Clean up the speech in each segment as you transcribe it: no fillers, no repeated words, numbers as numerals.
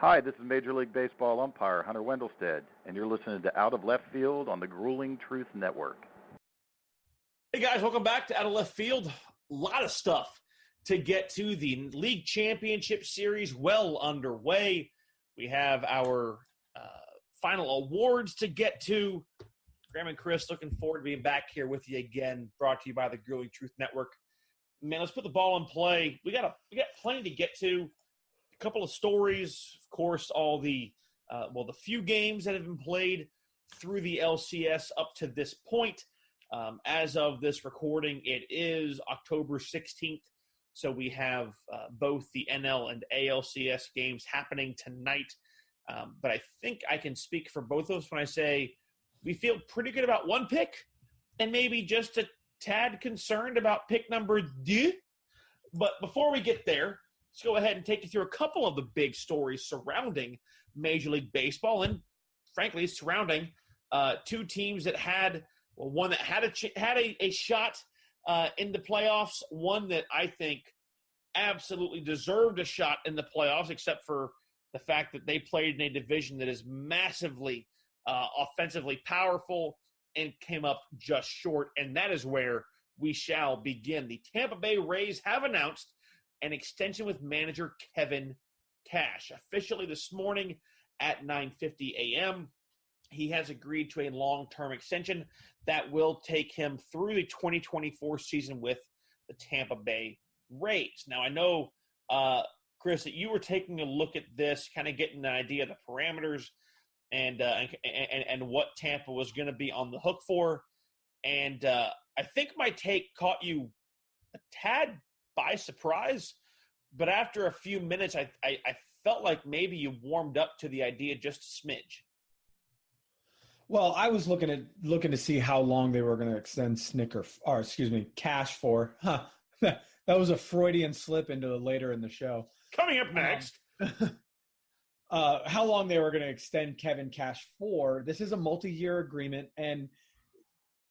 Hi, this is Major League Baseball umpire Hunter Wendelstead, and you're listening to Out of Left Field on the Grueling Truth Network. Hey guys, welcome back to Out of Left Field. A lot of stuff to get to. The League Championship Series well underway. We have our final awards to get to. Graham and Chris, looking forward to being back here with you again, brought to you by the Grueling Truth Network. Man, let's put the ball in play. We got plenty to get to. A couple of stories, of course, all the few games that have been played through the LCS up to this point. As of this recording, it is October 16th, so we have both the NL and ALCS games happening tonight. But I think I can speak for both of us when I say we feel pretty good about one pick and maybe just a tad concerned about pick number 2. But before we get there, let's go ahead and take you through a couple of the big stories surrounding Major League Baseball and, frankly, surrounding two teams that had – well, one that had a shot in the playoffs, one that I think absolutely deserved a shot in the playoffs, except for the fact that they played in a division that is massively offensively powerful and came up just short, and that is where we shall begin. The Tampa Bay Rays have announced an extension with manager Kevin Cash. Officially this morning at 9:50 a.m., he has agreed to a long-term extension that will take him through the 2024 season with the Tampa Bay Rays. Now, I know, Chris, that you were taking a look at this, kind of getting an idea of the parameters and what Tampa was going to be on the hook for. And I think my take caught you a tad by surprise, but after a few minutes, I felt like maybe you warmed up to the idea just a smidge. Well, I was looking to see how long they were going to extend Cash for. That was a Freudian slip into later in the show. Coming up next. How long they were going to extend Kevin Cash for. This is a multi-year agreement, and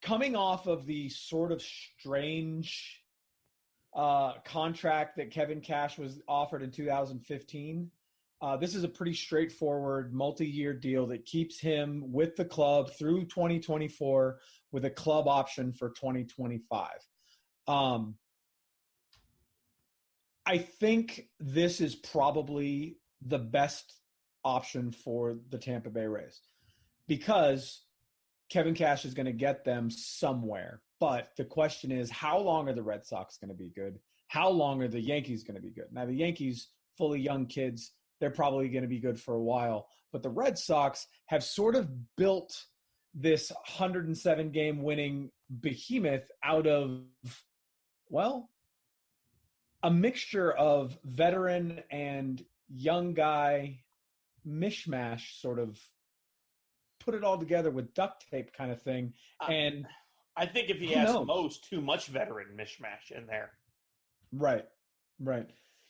coming off of the sort of strange contract that Kevin Cash was offered in 2015, this is a pretty straightforward multi-year deal that keeps him with the club through 2024 with a club option for 2025. I think this is probably the best option for the Tampa Bay Rays because Kevin Cash is going to get them somewhere. But the question is, how long are the Red Sox going to be good? How long are the Yankees going to be good? Now, the Yankees, fully young kids, they're probably going to be good for a while. But the Red Sox have sort of built this 107-game winning behemoth out of, well, a mixture of veteran and young guy mishmash, sort of put it all together with duct tape kind of thing. And I think if you ask most, too much veteran mishmash in there. Right.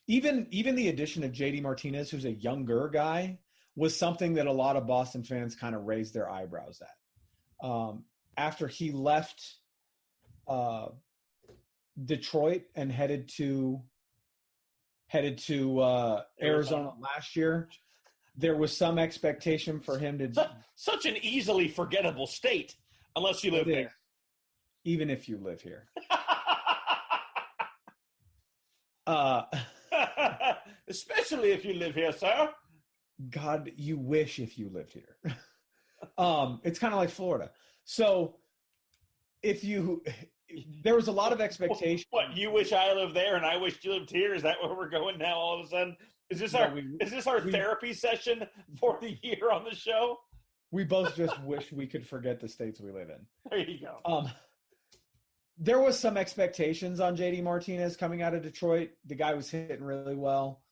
Even the addition of JD Martinez, who's a younger guy, was something that a lot of Boston fans kind of raised their eyebrows at. After he left Detroit and headed to Arizona last year, there was some expectation for him to such an easily forgettable state, unless you live there. Even if you live here. Especially if you live here, sir. God, you wish if you lived here. It's kind of like Florida. So there was a lot of expectation. What, you wish I lived there and I wish you lived here? Is that where we're going now all of a sudden? Is this our therapy session for the year on the show? We both just wish we could forget the states we live in. There you go. There was some expectations on JD Martinez coming out of Detroit. The guy was hitting really well.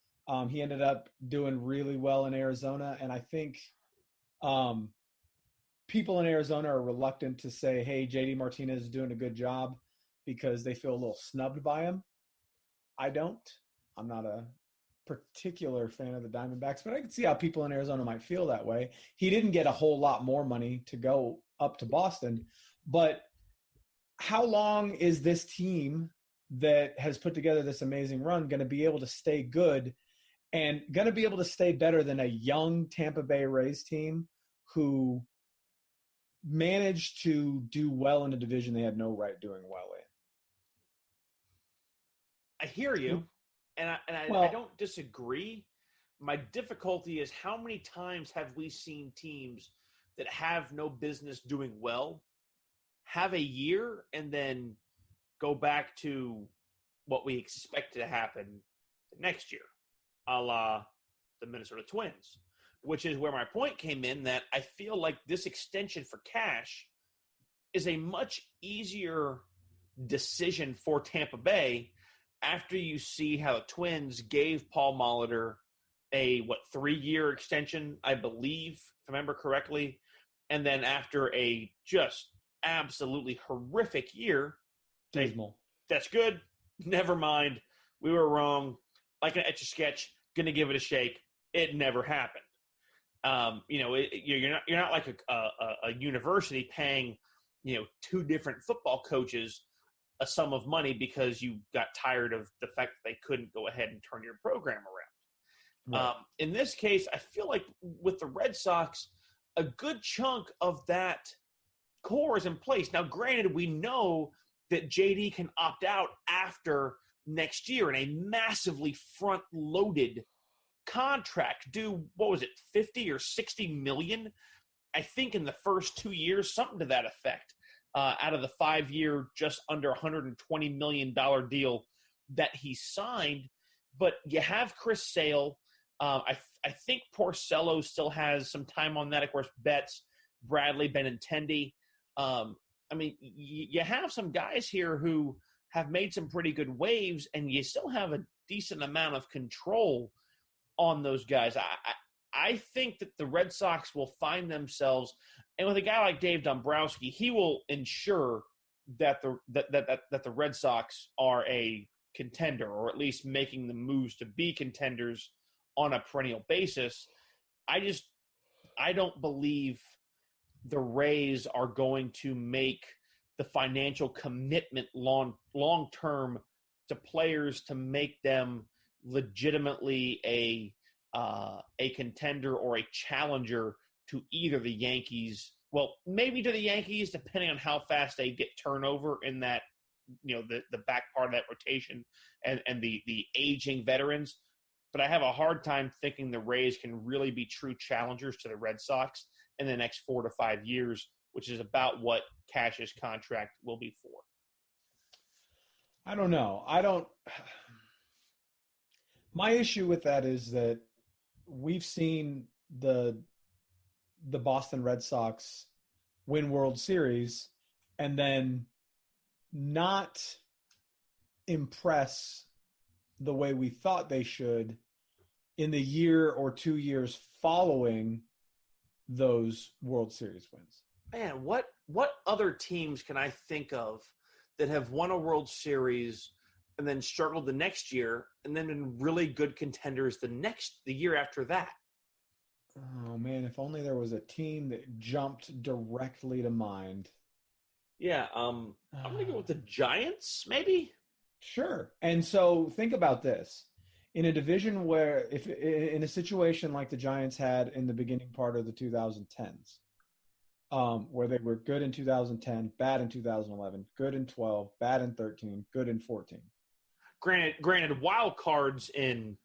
He ended up doing really well in Arizona, and I think people in Arizona are reluctant to say, hey, JD Martinez is doing a good job because they feel a little snubbed by him. I don't. I'm not a particular fan of the Diamondbacks, but I can see how people in Arizona might feel that way. He didn't get a whole lot more money to go up to Boston, but how long is this team that has put together this amazing run going to be able to stay good and going to be able to stay better than a young Tampa Bay Rays team who managed to do well in a division they had no right doing well in. I hear you, and I don't disagree. My difficulty is how many times have we seen teams that have no business doing well have a year and then go back to what we expect to happen next year, a la the Minnesota Twins, which is where my point came in, that I feel like this extension for Cash is a much easier decision for Tampa Bay after you see how the Twins gave Paul Molitor a 3-year extension, I believe, if I remember correctly. And then after a just absolutely horrific year, dismal. That's good. Never mind. We were wrong. Like an Etch-a-Sketch, going to give it a shake. It never happened. You're not like a university paying, 2 different football coaches a sum of money because you got tired of the fact that they couldn't go ahead and turn your program around. Right. In this case, I feel like with the Red Sox, a good chunk of that core is in place. Now, granted, we know that JD can opt out after next year in a massively front-loaded contract. Do, 50 or 60 million? I think in the first 2 years, something to that effect, out of the 5-year, just under $120 million deal that he signed. But you have Chris Sale. I think Porcello still has some time on that. Of course, Betts, Bradley, Benintendi. You have some guys here who have made some pretty good waves, and you still have a decent amount of control on those guys. I think that the Red Sox will find themselves, and with a guy like Dave Dombrowski, he will ensure that the Red Sox are a contender, or at least making the moves to be contenders on a perennial basis. I don't believe the Rays are going to make the financial commitment long term to players to make them legitimately a contender or a challenger to either the Yankees. Well, maybe to the Yankees, depending on how fast they get turnover in that, the back part of that rotation and the aging veterans. But I have a hard time thinking the Rays can really be true challengers to the Red Sox in the next 4 to 5 years, which is about what Cash's contract will be for. I don't know. My issue with that is that we've seen the Boston Red Sox win World Series and then not impress the way we thought they should in the year or 2 years following those World Series wins. Man, what other teams can I think of that have won a World Series and then struggled the next year and then been really good contenders the year after that? Oh, man, if only there was a team that jumped directly to mind. Yeah, I'm going to go with the Giants, maybe? Sure. And so think about this. In a division where, if in a situation like the Giants had in the beginning part of the 2010s, where they were good in 2010, bad in 2011, good in 12, bad in 13, good in 14. Granted, wild cards in,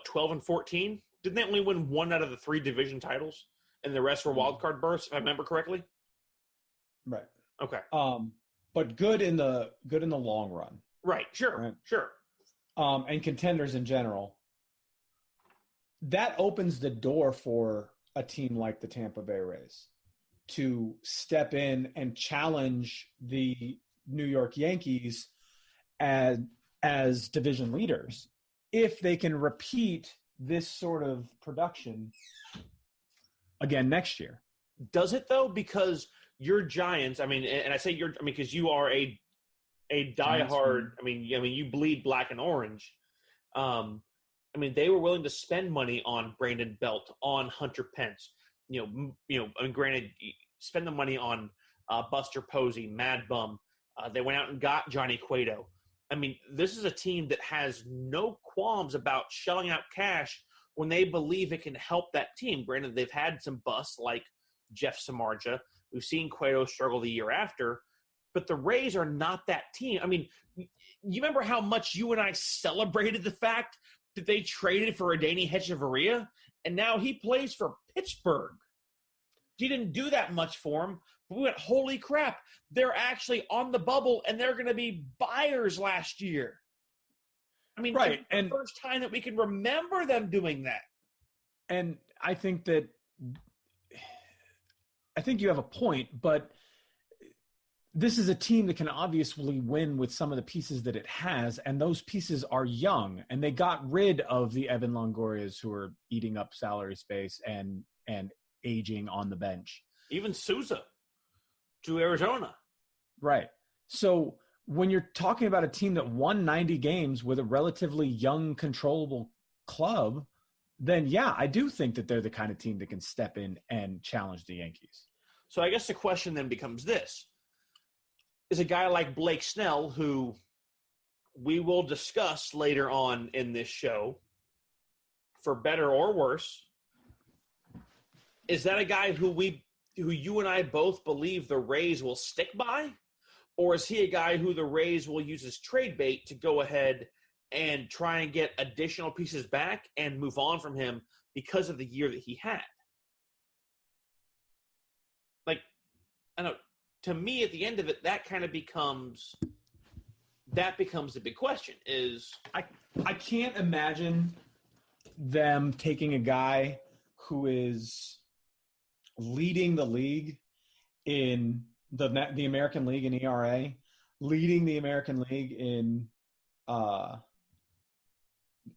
12 and 14? Didn't they only win 1 out of the 3 division titles, and the rest were wild card berths, if I remember correctly? Right. Okay. But good in the long run. Right. Sure. Right. Sure. And contenders in general. That opens the door for a team like the Tampa Bay Rays to step in and challenge the New York Yankees as division leaders if they can repeat this sort of production again next year. Does it though? Because your Giants, and I say because you are a diehard. You bleed black and orange. They were willing to spend money on Brandon Belt, on Hunter Pence. Granted, spend the money on Buster Posey, Mad Bum. They went out and got Johnny Cueto. I mean, this is a team that has no qualms about shelling out cash when they believe it can help that team. Granted, they've had some busts like Jeff Samardzija. We've seen Cueto struggle the year after. But the Rays are not that team. I mean, you remember how much you and I celebrated the fact that they traded for Adeiny Hechavarria, and now he plays for Pittsburgh. He didn't do that much for him, but we went, holy crap, they're actually on the bubble, and they're going to be buyers last year. I mean, right. It's the first time that we can remember them doing that. And I think you have a point, but this is a team that can obviously win with some of the pieces that it has, and those pieces are young, and they got rid of the Evan Longorias who are eating up salary space and aging on the bench. Even Souza to Arizona. Right. So when you're talking about a team that won 90 games with a relatively young, controllable club, then yeah, I do think that they're the kind of team that can step in and challenge the Yankees. So I guess the question then becomes this. Is a guy like Blake Snell, who we will discuss later on in this show, for better or worse, is that a guy who you and I both believe the Rays will stick by? Or is he a guy who the Rays will use as trade bait to go ahead and try and get additional pieces back and move on from him because of the year that he had? Like, I don't know. To me, at the end of it, that kind of becomes the big question. Is I can't imagine them taking a guy who is leading the league in the American League in ERA, leading the American League in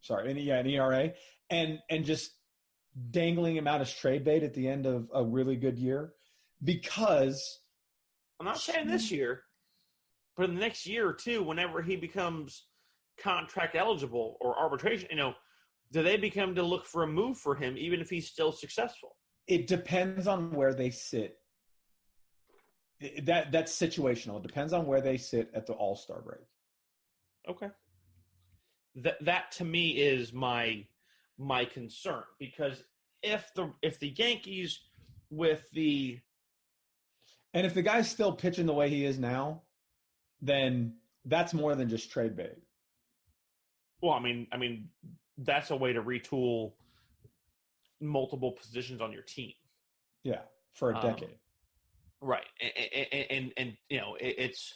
ERA, and just dangling him out as trade bait at the end of a really good year, because I'm not saying this year, but in the next year or two, whenever he becomes contract eligible or arbitration, do they become to look for a move for him, even if he's still successful? It depends on where they sit. That's situational. It depends on where they sit at the All-Star break. Okay. That to me is my concern, because if the Yankees and if the guy's still pitching the way he is now, then that's more than just trade bait. Well, I mean, that's a way to retool multiple positions on your team. Yeah, for a decade. Right, and it's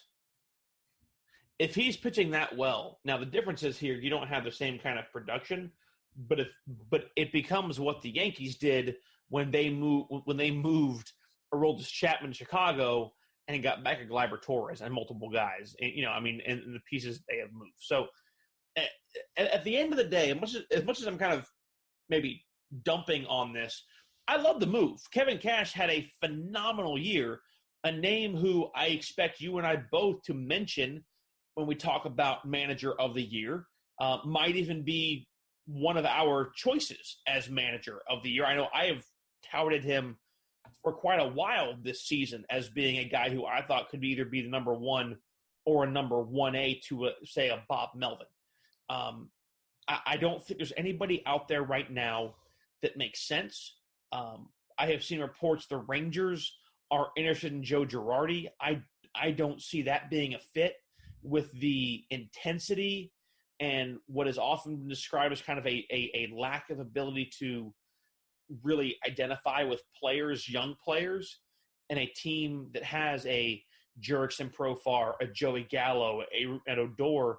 if he's pitching that well. Now the difference is here you don't have the same kind of production, but it becomes what the Yankees did when they moved Aroldis Chapman to Chicago and got back a Gleyber Torres and multiple guys, and the pieces they have moved. So at the end of the day, as much as I'm kind of maybe dumping on this, I love the move. Kevin Cash had a phenomenal year, a name who I expect you and I both to mention when we talk about manager of the year, might even be one of our choices as manager of the year. I know I have touted him for quite a while this season as being a guy who I thought could either be the number one or a number 1A to, say, a Bob Melvin. I don't think there's anybody out there right now that makes sense. I have seen reports the Rangers are interested in Joe Girardi. I don't see that being a fit with the intensity and what is often described as kind of a lack of ability to really identify with players, young players, and a team that has a Jurickson Profar, a Joey Gallo, an Odor.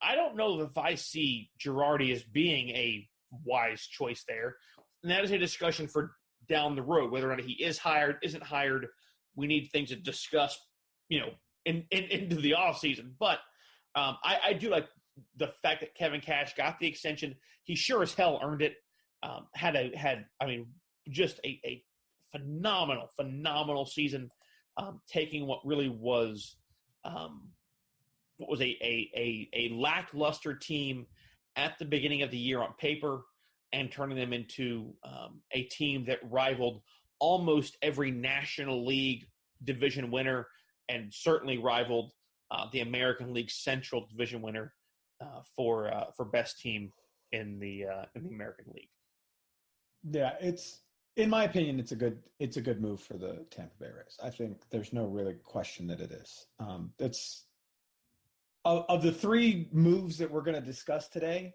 I don't know if I see Girardi as being a wise choice there. And that is a discussion for down the road, whether or not he is hired, isn't hired. We need things to discuss, into the offseason. But I do like the fact that Kevin Cash got the extension. He sure as hell earned it. Just a phenomenal season, taking what really was a lackluster team at the beginning of the year on paper and turning them into a team that rivaled almost every National League division winner and certainly rivaled the American League Central Division winner for best team in the American League. Yeah, in my opinion, it's a good move for the Tampa Bay Rays. I think there's no really question that it is. It's of the three moves that we're going to discuss today,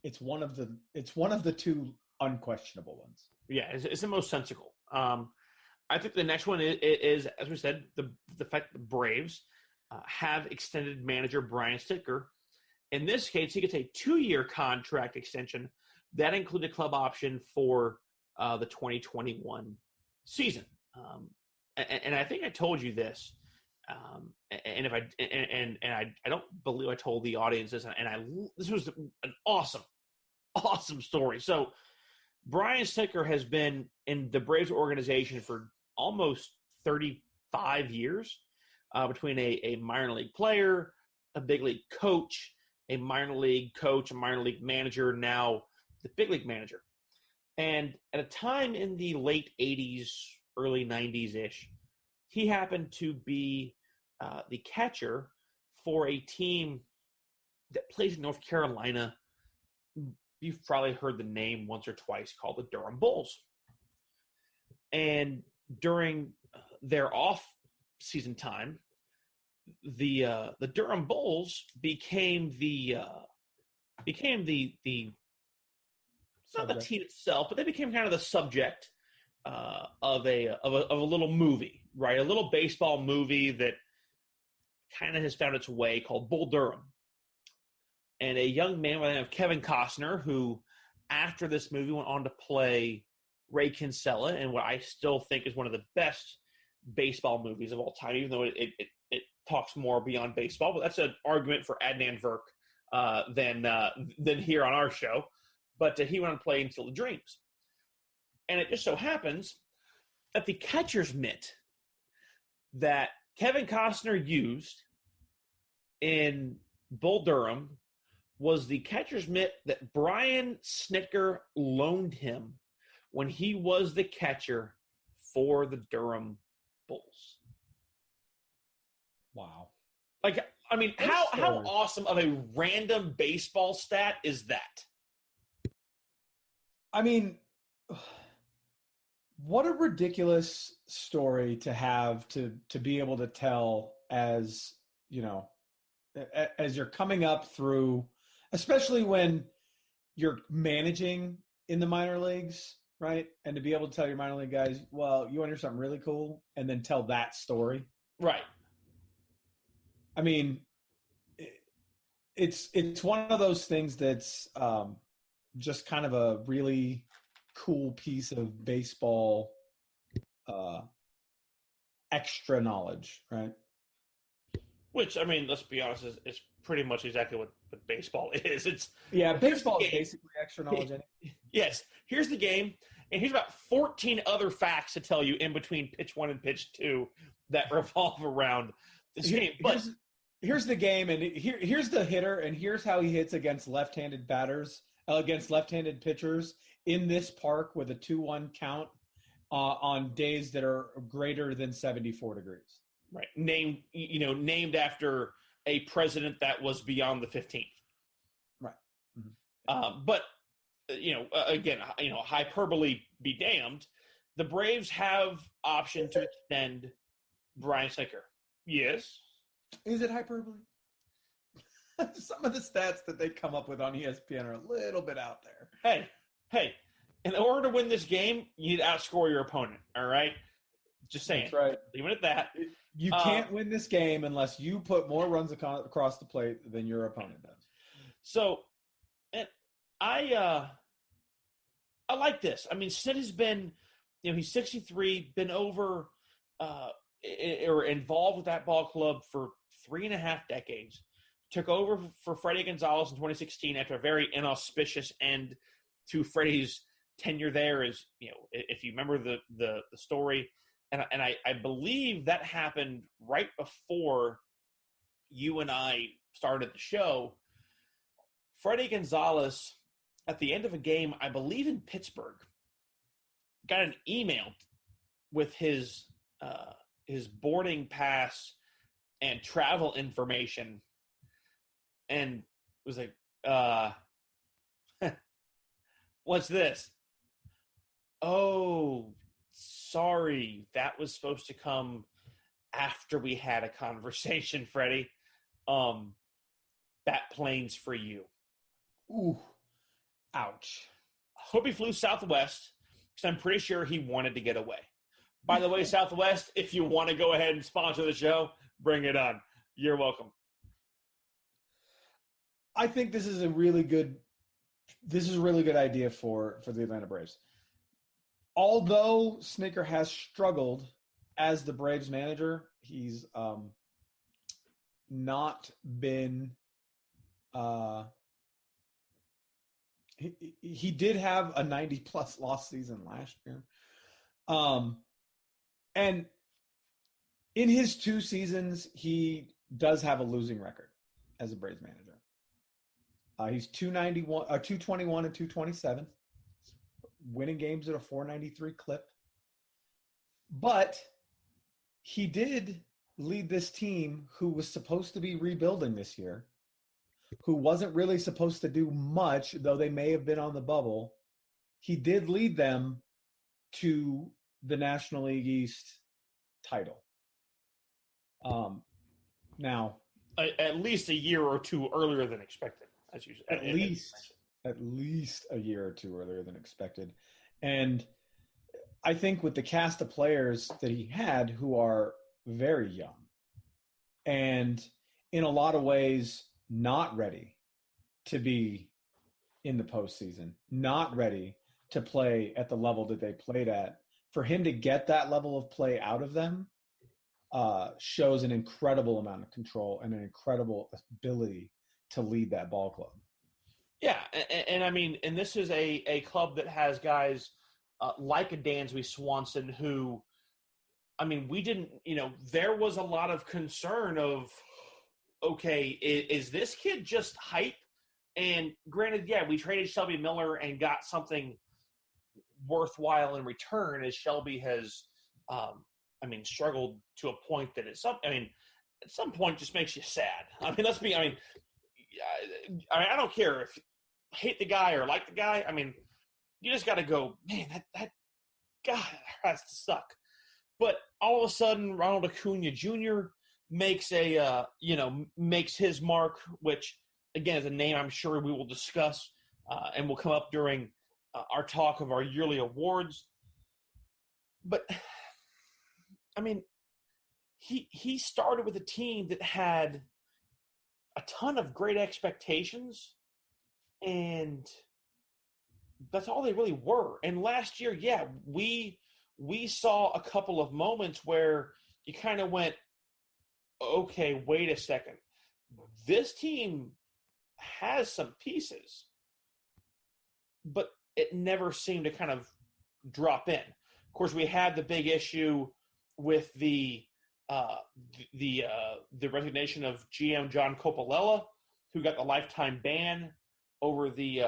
it's one of the two unquestionable ones. Yeah, it's the most sensical. I think the next one is as we said, the fact that the Braves have extended manager Brian Snitker. In this case, he gets a 2-year contract extension that included a club option for the 2021 season. And I think I told you this, and if I don't believe I told the audience this, and this was an awesome story. So Brian Snitker has been in the Braves organization for almost 35 years, between a minor league player, a big league coach, a minor league coach, a minor league manager, now the big league manager. And at a time in the late 80s, early 90s-ish, he happened to be the catcher for a team that plays in North Carolina. You've probably heard the name once or twice, called the Durham Bulls. And during their off-season time, the Durham Bulls became the not the team itself, but they became kind of the subject of a little movie, right? A little baseball movie that kind of has found its way, called Bull Durham. And a young man by the name of Kevin Costner, who after this movie went on to play Ray Kinsella in what I still think is one of the best baseball movies of all time, even though it talks more beyond baseball. But that's an argument for Adnan Virk than here on our show. But he went on to play in Field of Dreams. And it just so happens that the catcher's mitt that Kevin Costner used in Bull Durham was the catcher's mitt that Brian Snitker loaned him when he was the catcher for the Durham Bulls. Wow. Like, I mean, how awesome of a random baseball stat is that? I mean, what a ridiculous story to have to be able to tell as, you know, as you're coming up through, especially when you're managing in the minor leagues, right? And to be able to tell your minor league guys, well, you want to hear something really cool, and then tell that story. Right. I mean, it's one of those things that's just kind of a really cool piece of baseball extra knowledge, right? Which, I mean, let's be honest, is pretty much exactly what baseball is. Baseball is basically extra knowledge. Yes. Here's the game, and here's about 14 other facts to tell you in between pitch 1 and pitch 2 that revolve around this game. But here's the game, and here's the hitter, and here's how he hits against left-handed batters, against left-handed pitchers in this park with a 2-1 count on days that are greater than 74 degrees. Right. Named after a president that was beyond the 15th. Right. Mm-hmm. But, again, hyperbole be damned. The Braves have option to extend Brian Snitker. Yes. Is it hyperbole? Some of the stats that they come up with on ESPN are a little bit out there. Hey, in order to win this game, you need to outscore your opponent, all right? Just saying. That's right. Leave it at that. You can't win this game unless you put more runs across the plate than your opponent does. So, and I like this. I mean, Sid has been, he's 63, been over or involved with that ball club for 3.5 decades. Took over for Freddie Gonzalez in 2016 after a very inauspicious end to Freddie's tenure there. Is if you remember the story, and I believe that happened right before you and I started the show. Freddie Gonzalez, at the end of a game, I believe in Pittsburgh, got an email with his boarding pass and travel information, and was like, what's this? Oh, sorry, that was supposed to come after we had a conversation, Freddie. That plane's for you. Ooh, ouch. Hope he flew Southwest, because I'm pretty sure he wanted to get away. By the way, Southwest, if you want to go ahead and sponsor the show, bring it on. You're welcome. I think this is a really good idea for the Atlanta Braves. Although Snitker has struggled as the Braves manager, he's not been he did have a 90-plus loss season last year. And in his 2 seasons, he does have a losing record as a Braves manager. He's 221 and 227, winning games at a 493 clip. But he did lead this team who was supposed to be rebuilding this year, who wasn't really supposed to do much, though they may have been on the bubble. He did lead them to the National League East title. Now, at least a year or two earlier than expected, as you said. At least a year or two earlier than expected. And I think with the cast of players that he had, who are very young and in a lot of ways not ready to be in the postseason, not ready to play at the level that they played at, for him to get that level of play out of them shows an incredible amount of control and an incredible ability to lead that ball club. Yeah, and I mean, and this is a club that has guys like a Dansby Swanson who, I mean, we didn't, there was a lot of concern of, okay, is this kid just hype? And granted, yeah, we traded Shelby Miller and got something worthwhile in return, as Shelby has, struggled to a point that at some point just makes you sad. I mean, I don't care if you hate the guy or like the guy. I mean, you just got to go, man, that guy has to suck. But all of a sudden, Ronald Acuna Jr. makes makes his mark, which again is a name I'm sure we will discuss and will come up during our talk of our yearly awards. But I mean, he started with a team that had a ton of great expectations, and that's all they really were. And last year, yeah, we saw a couple of moments where you kind of went, okay, wait a second. This team has some pieces, but it never seemed to kind of drop in. Of course, we had the big issue with the resignation of GM John Coppola, who got the lifetime ban over the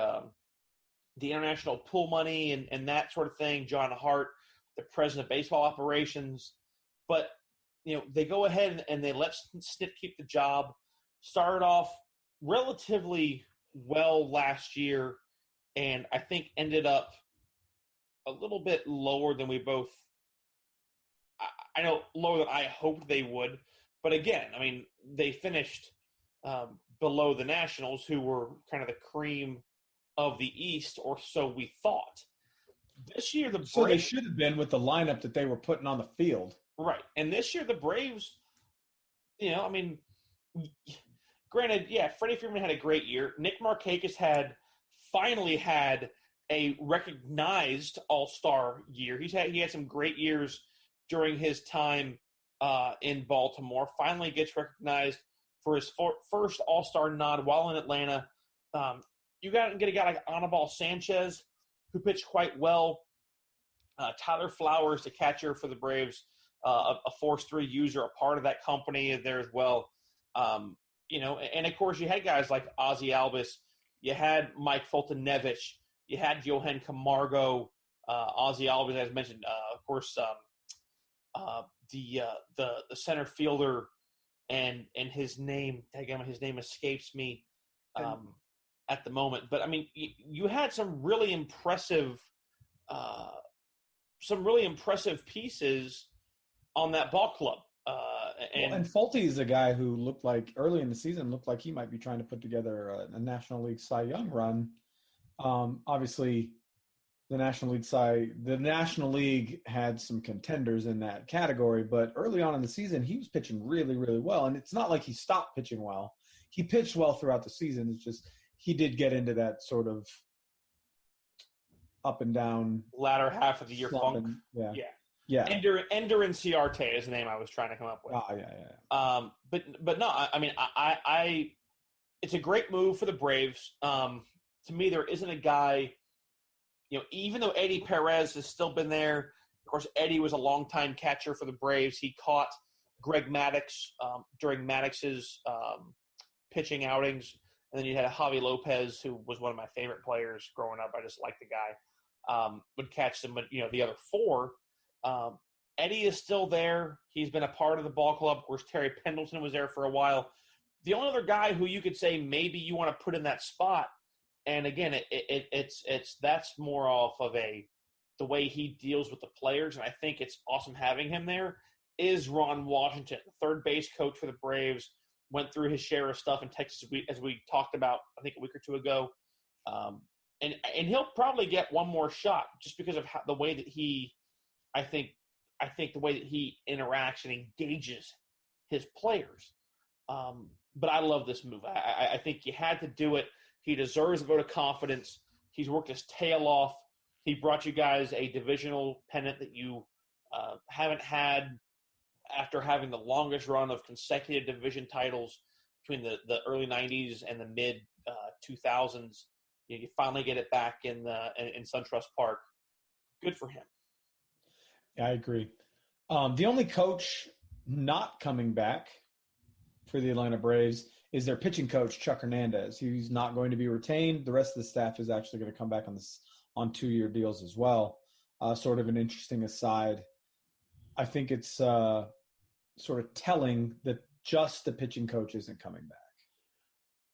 international pool money and that sort of thing. John Hart, the president of baseball operations, but they go ahead and they let Snit keep the job. Started off relatively well last year, and I think ended up a little bit lower than we both. I know lower than I hoped they would, but again, I mean, they finished below the Nationals, who were kind of the cream of the East, or so we thought. This year, the Braves, so they should have been with the lineup that they were putting on the field, right? And this year, the Braves, granted, yeah, Freddie Freeman had a great year. Nick Markakis finally had a recognized All-Star year. He had some great years during his time in Baltimore. Finally gets recognized for his first All-Star nod while in Atlanta. You got to get a guy like Anibal Sanchez, who pitched quite well. Tyler Flowers, the catcher for the Braves, a Force 3 user, a part of that company there as well. And of course you had guys like Ozzie Albies, you had Mike Foltynewicz, you had Johan Camargo, Ozzie Albies, as mentioned, of course, the center fielder and his name escapes me at the moment. But I mean, you had some really impressive pieces on that ball club. And Fulte is a guy who looked like early in the season he might be trying to put together a National League Cy Young run. Obviously, the National League had some contenders in that category, but early on in the season, he was pitching really, really well. And it's not like he stopped pitching well. He pitched well throughout the season. It's just he did get into that sort of up and down latter half of the year funk. Yeah. Ender Inciarte is the name I was trying to come up with. But no, I mean, I it's a great move for the Braves. To me, there isn't a guy, even though Eddie Perez has still been there. Of course, Eddie was a longtime catcher for the Braves. He caught Greg Maddux during Maddox's pitching outings. And then you had Javi Lopez, who was one of my favorite players growing up. I just liked the guy. Would catch them, but the other four. Eddie is still there. He's been a part of the ball club. Of course, Terry Pendleton was there for a while. The only other guy who you could say maybe you want to put in that spot, and again, that's more off of the way he deals with the players, and I think it's awesome having him there, is Ron Washington, third base coach for the Braves. Went through his share of stuff in Texas as we talked about, I think a week or two ago. And he'll probably get one more shot just because of the way that he – I think the way that he interacts and engages his players. But I love this move. I think you had to do it. He deserves a vote of confidence. He's worked his tail off. He brought you guys a divisional pennant that you haven't had after having the longest run of consecutive division titles between the early 90s and the mid 2000s. You finally get it back in SunTrust Park. Good for him. Yeah, I agree. The only coach not coming back for the Atlanta Braves is their pitching coach, Chuck Hernandez. He's not going to be retained. The rest of the staff is actually going to come back on 2-year deals as well. Sort of an interesting aside. I think it's sort of telling that just the pitching coach isn't coming back.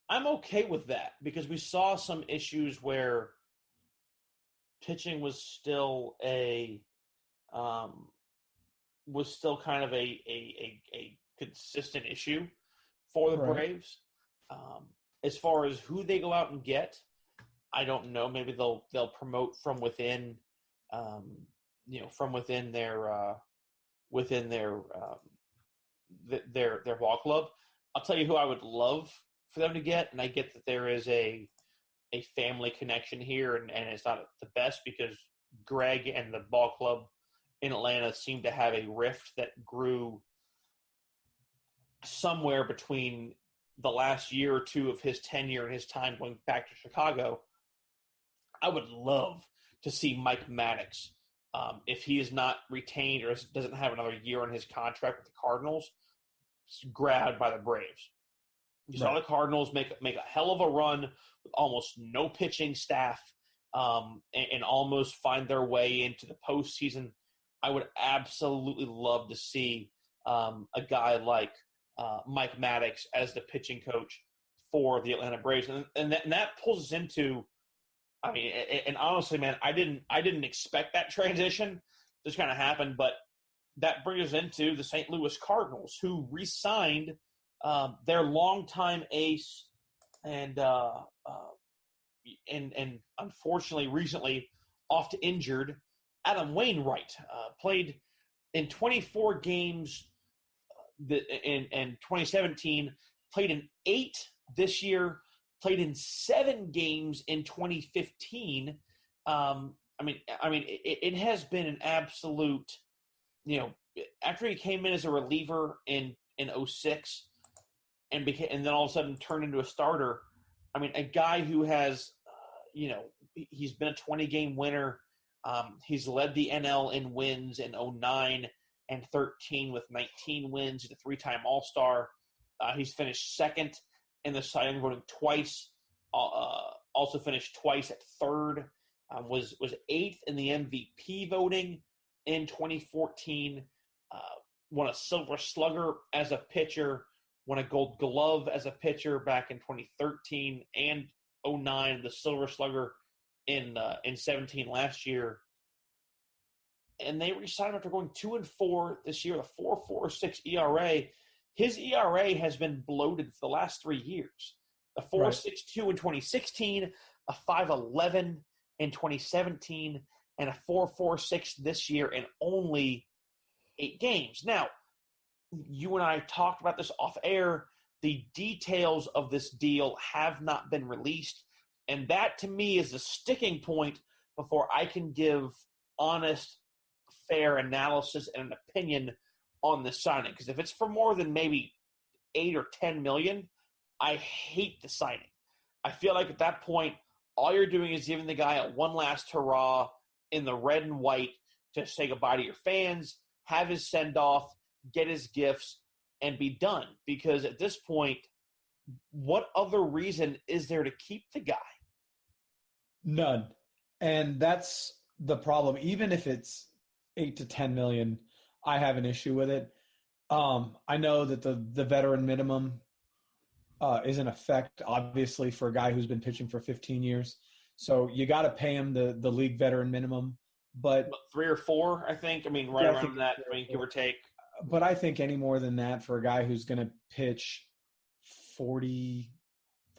I'm okay with that because we saw some issues where pitching was still kind of a consistent issue for the Braves. As far as who they go out and get, I don't know. Maybe they'll promote from within, from within their ball club. I'll tell you who I would love for them to get, and I get that there is a family connection here, and it's not the best because Greg and the ball club in Atlanta seem to have a rift that grew somewhere between the last year or two of his tenure and his time going back to Chicago. I would love to see Mike Maddux, if he is not retained or doesn't have another year on his contract with the Cardinals, grabbed by the Braves. You saw the Cardinals make a hell of a run with almost no pitching staff and almost find their way into the postseason. I would absolutely love to see a guy like Mike Maddux as the pitching coach for the Atlanta Braves, and that pulls us into. I mean, and honestly, man, I didn't expect that transition. Just kind of happened, but that brings us into the St. Louis Cardinals, who re-signed their longtime ace and unfortunately recently oft injured Adam Wainwright. Played in 24 games in 2017, played in 8 this year, played in 7 games in 2015. It has been an absolute, after he came in as a reliever in 06 and then all of a sudden turned into a starter. I mean, a guy who has, he's been a 20-game winner. He's led the NL in wins in 09 and 13 with 19 wins. He's a 3-time All-Star. He's finished second in the Cy Young voting twice. Also finished twice at third. Was 8th in the MVP voting in 2014. Won a Silver Slugger as a pitcher. won a Gold Glove as a pitcher back in 2013 and 09, the Silver Slugger in 17 last year. And they re-signed him after going 2-4 this year, a 4.46 ERA. His ERA has been bloated for the last 3 years. A 4.62 in 2016, a 5.11 in 2017, and a 4.46 this year in only 8 games. Now, you and I talked about this off air. The details of this deal have not been released, and that to me is the sticking point before I can give honest, fair analysis and an opinion on this signing. Because if it's for more than maybe 8 or 10 million, I hate the signing. I feel like at that point, all you're doing is giving the guy a one last hurrah in the red and white to say goodbye to your fans, have his send-off, get his gifts, and be done. Because at this point, what other reason is there to keep the guy? None. And that's the problem. Even if it's 8 to 10 million, I have an issue with it. I know that the veteran minimum is in effect, obviously, for a guy who's been pitching for 15 years. So you got to pay him the league veteran minimum. But 3 or 4, I think. I mean, right around that, give or take. But I think any more than that for a guy who's going to pitch 40,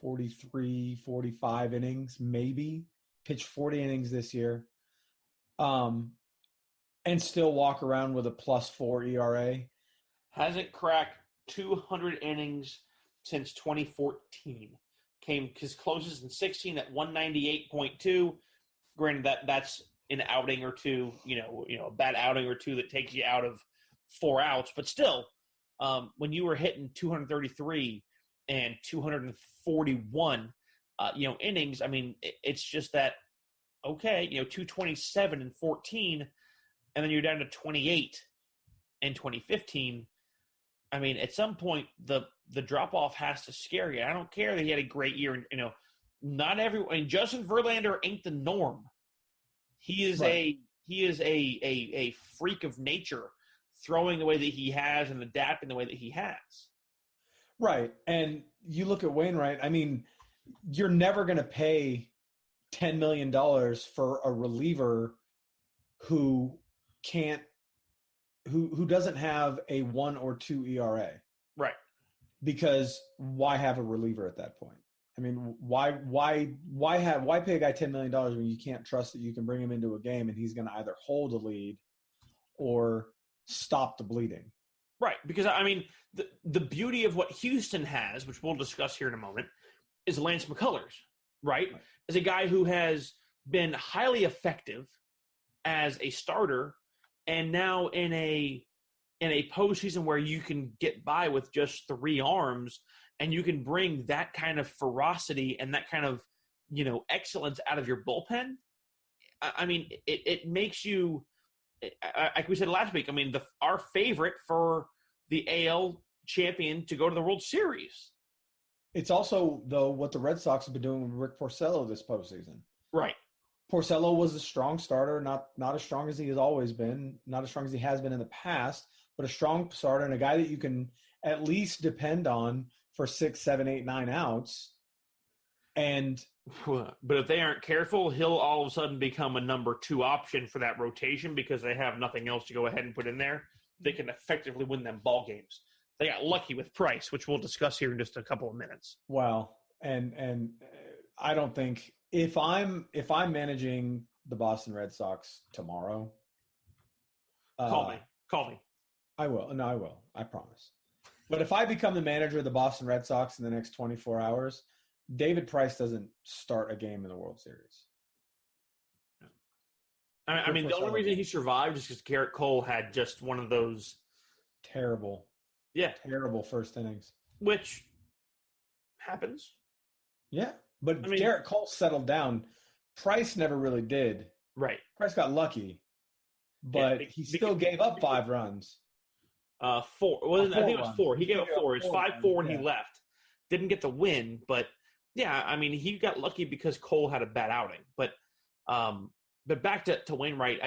43, 45 innings, maybe pitch 40 innings this year, and still walk around with a +4 ERA. Hasn't cracked 200 innings since 2014. Came his closest in 16 at 198.2. Granted, that's an outing or two, a bad outing or two that takes you out of 4 outs, but still, when you were hitting 233 and 241, innings, I mean, it's just that, okay, 227 and 14, and then you're down to 28 in 2015. I mean, at some point, the drop-off has to scare you. I don't care that he had a great year. And, not everyone. Justin Verlander ain't the norm. He is a freak of nature, throwing the way that he has and adapting the way that he has. Right. And you look at Wainwright, I mean, you're never going to pay $10 million for a reliever who doesn't have a 1 or 2 ERA. Right. Because why have a reliever at that point? I mean, why pay a guy $10 million when you can't trust that you can bring him into a game and he's going to either hold a lead or stop the bleeding? Right. Because, I mean, the beauty of what Houston has, which we'll discuss here in a moment, is Lance McCullers, right? As a guy who has been highly effective as a starter, and now in a postseason where you can get by with just 3 arms, and you can bring that kind of ferocity and that kind of, excellence out of your bullpen. I mean, it makes you, like we said last week, I mean, our favorite for the AL champion to go to the World Series. It's also, though, what the Red Sox have been doing with Rick Porcello this postseason. Right. Porcello was a strong starter, not as strong as he has always been, not as strong as he has been in the past, but a strong starter and a guy that you can at least depend on for 6, 7, 8, 9 outs. And but if they aren't careful, he'll all of a sudden become a number 2 option for that rotation because they have nothing else to go ahead and put in there. They can effectively win them ball games. They got lucky with Price, which we'll discuss here in just a couple of minutes. Well, and I don't think if I'm managing the Boston Red Sox tomorrow, call me. I will. No, I will. I promise. But if I become the manager of the Boston Red Sox in the next 24 hours, David Price doesn't start a game in the World Series. I mean, the only reason he survived is because Garrett Cole had just one of those terrible first innings, which happens. Yeah, but Garrett Cole settled down. Price never really did. Right. Price got lucky, but he still gave up 5 runs. 4. I think it was 4. He gave up 4. It's 5-4 and he left. Didn't get the win, but yeah, I mean, he got lucky because Cole had a bad outing. But back to Wainwright,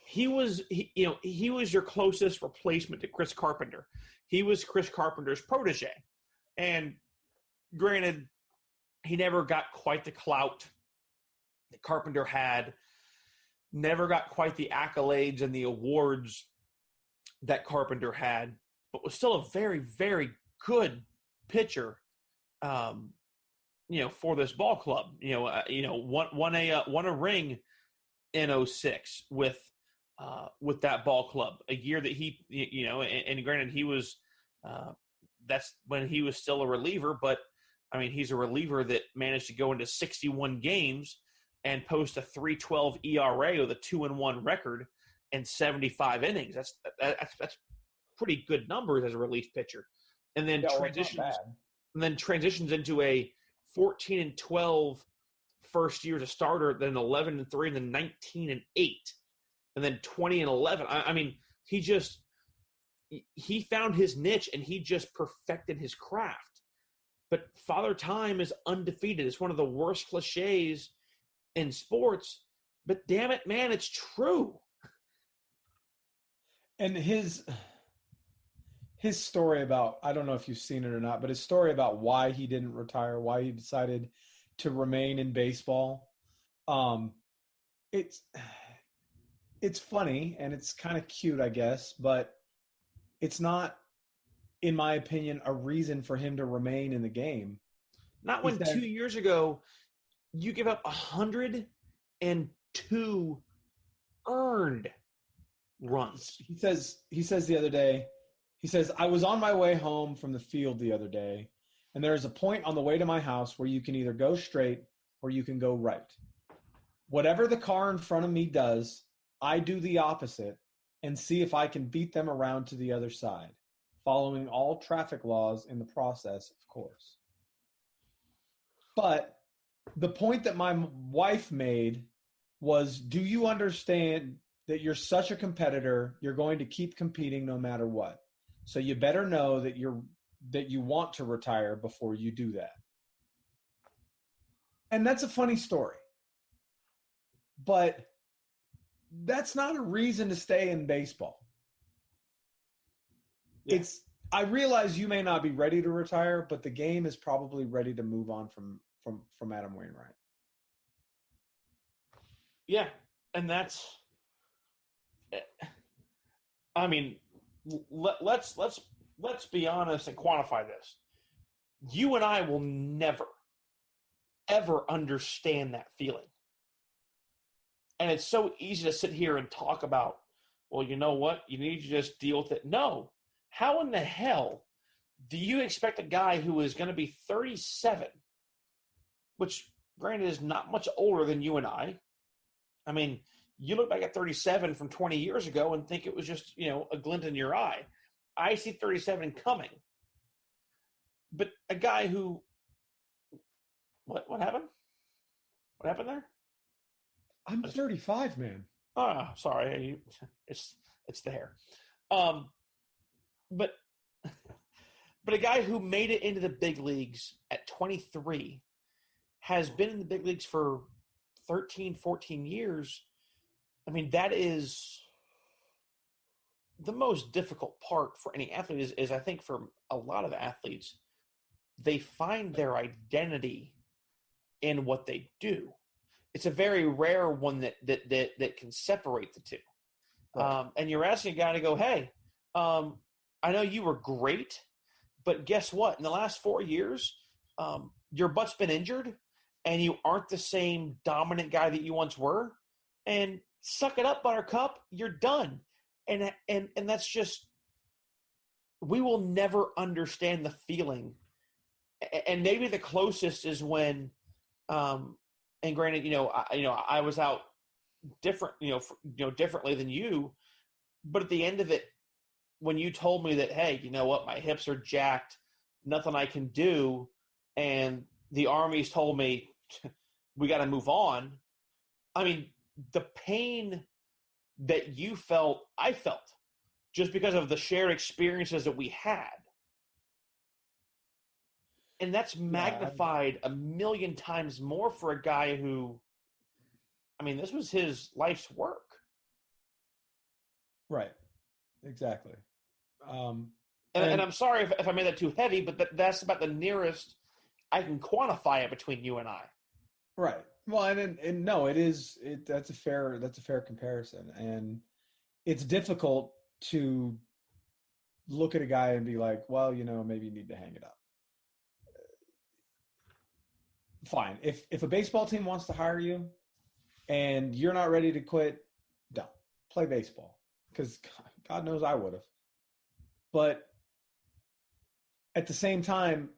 he was your closest replacement to Chris Carpenter. He was Chris Carpenter's protege. And granted, he never got quite the clout that Carpenter had, never got quite the accolades and the awards that Carpenter had, but was still a very, very good pitcher, for this ball club. Won a ring in 06 with that ball club, a year that he, and granted he was, that's when he was still a reliever, but I mean, he's a reliever that managed to go into 61 games and post a 3.12 ERA with a 2-1 record and 75 innings. That's pretty good numbers as a relief pitcher. And then transitions into a 14-12 first year as a starter, then 11-3, and then 19-8, and then 20-11. I mean, he found his niche and he just perfected his craft. But Father Time is undefeated. It's one of the worst cliches in sports, but damn it, man, it's true. And his story about, I don't know if you've seen it or not, but his story about why he didn't retire, why he decided to remain in baseball, it's funny and it's kind of cute, I guess, but it's not, in my opinion, a reason for him to remain in the game. Not when 2 years ago you give up 102 earned runs. He says the other day, I was on my way home from the field the other day, and there is a point on the way to my house where you can either go straight or you can go right. Whatever the car in front of me does, I do the opposite and see if I can beat them around to the other side, following all traffic laws in the process, of course. But the point that my wife made was, do you understand that you're such a competitor, you're going to keep competing no matter what? So you better know that you want to retire before you do that. And that's a funny story. But that's not a reason to stay in baseball. Yeah. I realize you may not be ready to retire, but the game is probably ready to move on from Adam Wainwright. Yeah, and that's, I mean, let's be honest and quantify this. You and I will never, ever understand that feeling. And it's so easy to sit here and talk about, well, you know what? You need to just deal with it. No. How in the hell do you expect a guy who is going to be 37, which granted is not much older than you and I? I mean, you look back at 37 from 20 years ago and think it was just, a glint in your eye. I see 37 coming. But a guy who, what happened? What happened there? I'm 35, man. Oh, sorry. It's the hair. But a guy who made it into the big leagues at 23 has been in the big leagues for 13, 14 years. I mean, that is the most difficult part for any athlete is I think for a lot of athletes, they find their identity in what they do. It's a very rare one that can separate the two. Right. And you're asking a guy to go, hey, I know you were great, but guess what? In the last 4 years, your butt's been injured, and you aren't the same dominant guy that you once were. And suck it up, Buttercup. You're done. And that's just, we will never understand the feeling. And maybe the closest is when, and granted, I was out different, differently than you, but at the end of it, when you told me that, hey, you know what, my hips are jacked, nothing I can do, and the Army's told me we got to move on. I mean, the pain that you felt, I felt, just because of the shared experiences that we had. And that's magnified a million times more for a guy who, I mean, this was his life's work. Right. Exactly. And I'm sorry if I made that too heavy, but that's about the nearest I can quantify it between you and I. Right. Well, and no, that's a fair comparison, and it's difficult to look at a guy and be like, well, maybe you need to hang it up. Fine. If a baseball team wants to hire you and you're not ready to quit, don't play baseball, because God knows I would have. But at the same time,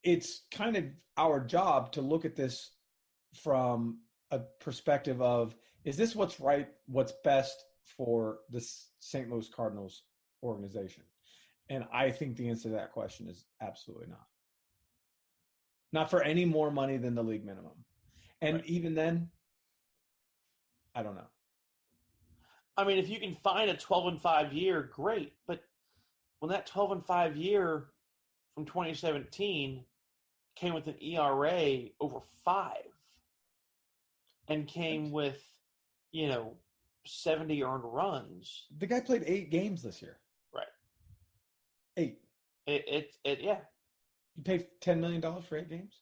it's kind of our job to look at this from a perspective of, is this what's right, what's best for the St. Louis Cardinals organization? And I think the answer to that question is absolutely not. Not for any more money than the league minimum. And right. Even then, I don't know. I mean, if you can find a 12-5 year, great. But when that 12-5 year from 2017 came with an ERA over 5 and came with, 70 earned runs. The guy played 8 games this year. Right. 8. Yeah. You pay $10 million for 8 games?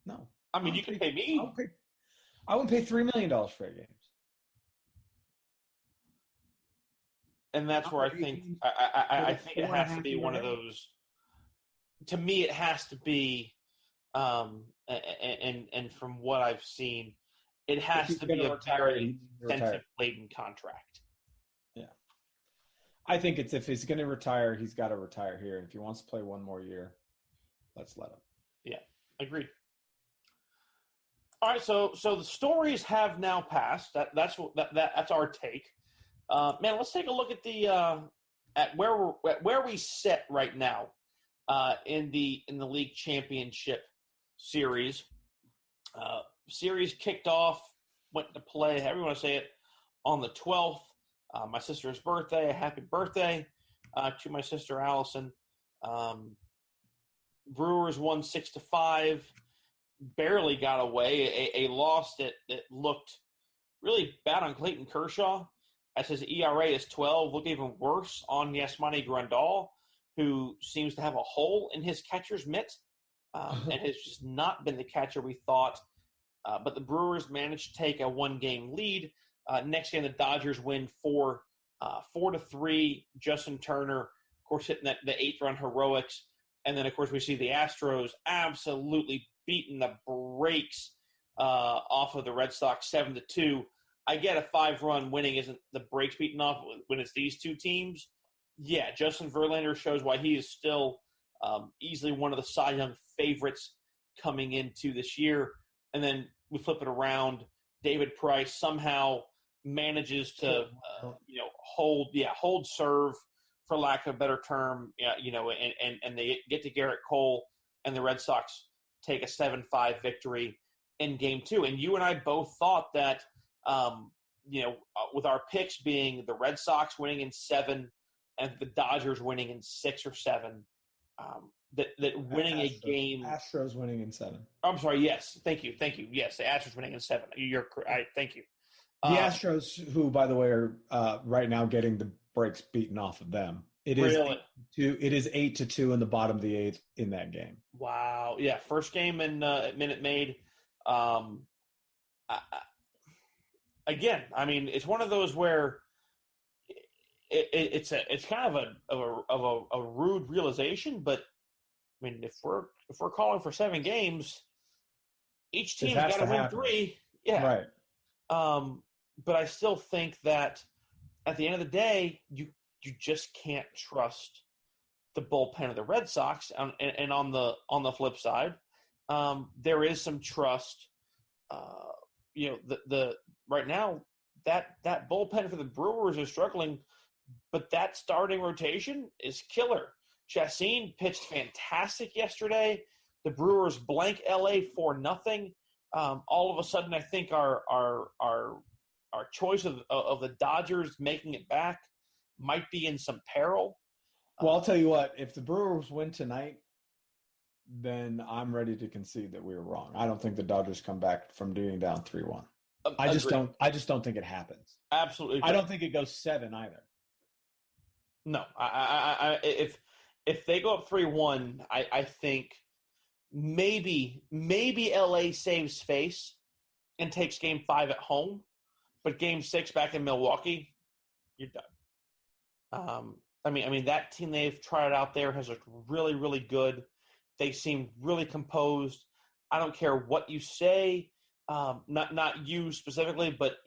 No. I mean, you can pay me. I wouldn't pay $3 million for 8 games. And that's where I think I think it has to be one of those. To me, it has to be, and from what I've seen, it has to be a very incentive-laden contract. Yeah, I think it's, if he's going to retire, he's got to retire here. If he wants to play one more year, let's let him. Yeah, agreed. All right, so the stories have now passed. That's our take. Man, let's take a look at the at where we sit right now in the league championship series. Series kicked off, went to play, however you want to say it, on the 12th. My sister's birthday. Happy birthday to my sister Allison. Brewers won 6-5. Barely got away. A loss that looked really bad on Clayton Kershaw, as his ERA is 12. Look even worse on Yasmani Grandal, who seems to have a hole in his catcher's mitt and has just not been the catcher we thought. But the Brewers managed to take a 1-game lead. Next game, the Dodgers win 4-3. Justin Turner, of course, hitting the 8th-run heroics. And then, of course, we see the Astros absolutely beating the brakes off of the Red Sox 7-2. I get a 5-run winning isn't the brakes beaten off when it's these two teams. Yeah, Justin Verlander shows why he is still easily one of the Cy Young favorites coming into this year. And then we flip it around. David Price somehow manages to hold serve, for lack of a better term, and they get to Garrett Cole, and the Red Sox take a 7-5 victory in Game 2. And you and I both thought that, with our picks being the Red Sox winning in 7 and the Dodgers winning in 6 or 7, that winning a game. Astros winning in 7. I'm sorry. Yes. Thank you. Yes, the Astros winning in 7. You're correct. Thank you. The Astros, who, by the way, are right now getting the brakes beaten off of them. It is really? 8-2. It is 8-2 in the bottom of the 8th in that game. Wow. Yeah. First game in Minute Maid. Again, I mean, it's one of those where it's kind of a rude realization, but I mean, if we're calling for 7 games, each team's got to win 3. Yeah. Right. But I still think that at the end of the day, you just can't trust the bullpen of the Red Sox. And on the flip side, there is some trust. The right now that bullpen for the Brewers is struggling, but that starting rotation is killer. Chacin pitched fantastic yesterday. The Brewers blank LA 4-0. All of a sudden, I think our choice of the Dodgers making it back might be in some peril. Well, I'll tell you what, if the Brewers win tonight, then I'm ready to concede that we were wrong. I don't think the Dodgers come back from being down 3-1. I just don't think it happens. Absolutely. I don't think it goes 7 either. No, if they go up 3-1, I think maybe LA saves face and takes Game 5 at home, but Game 6 back in Milwaukee, you're done. I mean that team they've tried out there has looked really, really good. They seem really composed. I don't care what you say, not you specifically, but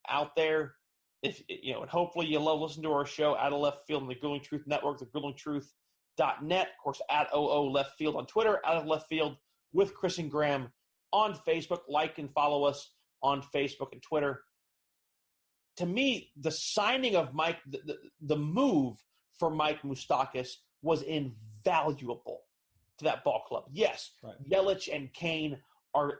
out there. If and hopefully you love listening to our show Out of Left Field on the Grueling Truth Network, thegruelingtruth.net. Of course, at OO Left Field on Twitter, Out of Left Field with Chris and Graham on Facebook. Like and follow us on Facebook and Twitter. To me, the signing of Mike, the move for Mike Moustakas was invaluable to that ball club. Yes, right. Yelich and Kane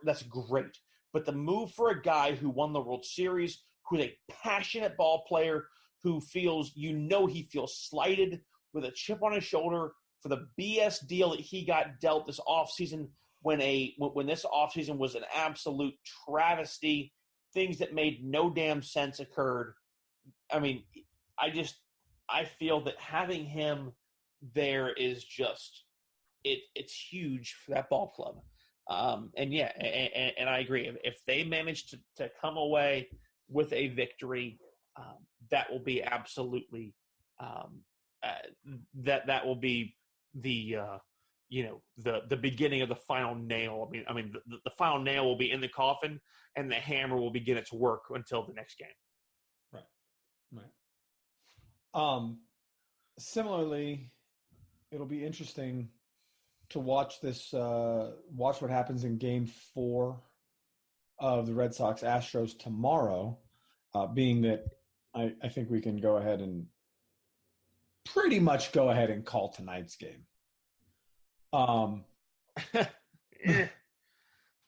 that's great, but the move for a guy who won the World Series, who's a passionate ball player, who feels, he feels slighted with a chip on his shoulder for the BS deal that he got dealt this offseason when this offseason was an absolute travesty. Things that made no damn sense occurred. I mean, I feel that having him there is just it's huge for that ball club. And I agree. If they manage to come away with a victory, that will be absolutely that will be the the beginning of the final nail. I mean the final nail will be in the coffin, and the hammer will begin its work until the next game. Right. Similarly, it'll be interesting to watch watch what happens in Game 4 of the Red Sox Astros tomorrow, being that I think we can go ahead and pretty much call tonight's game.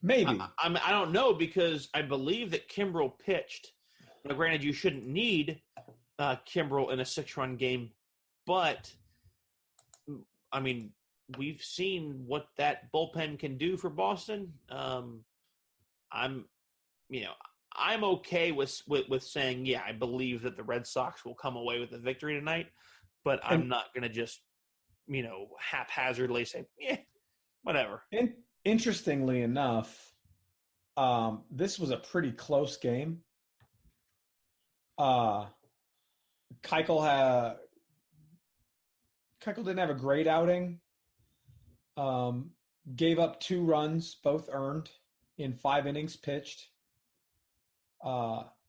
Maybe. I don't know, because I believe that Kimbrel pitched. Now, granted, you shouldn't need Kimbrel in a 6-run game, but I mean, we've seen what that bullpen can do for Boston. I'm okay with saying, yeah, I believe that the Red Sox will come away with a victory tonight, but I'm not going to just, haphazardly say, yeah, whatever. Interestingly enough, this was a pretty close game. Keuchel didn't have a great outing. Gave up 2 runs, both earned, in 5 innings pitched.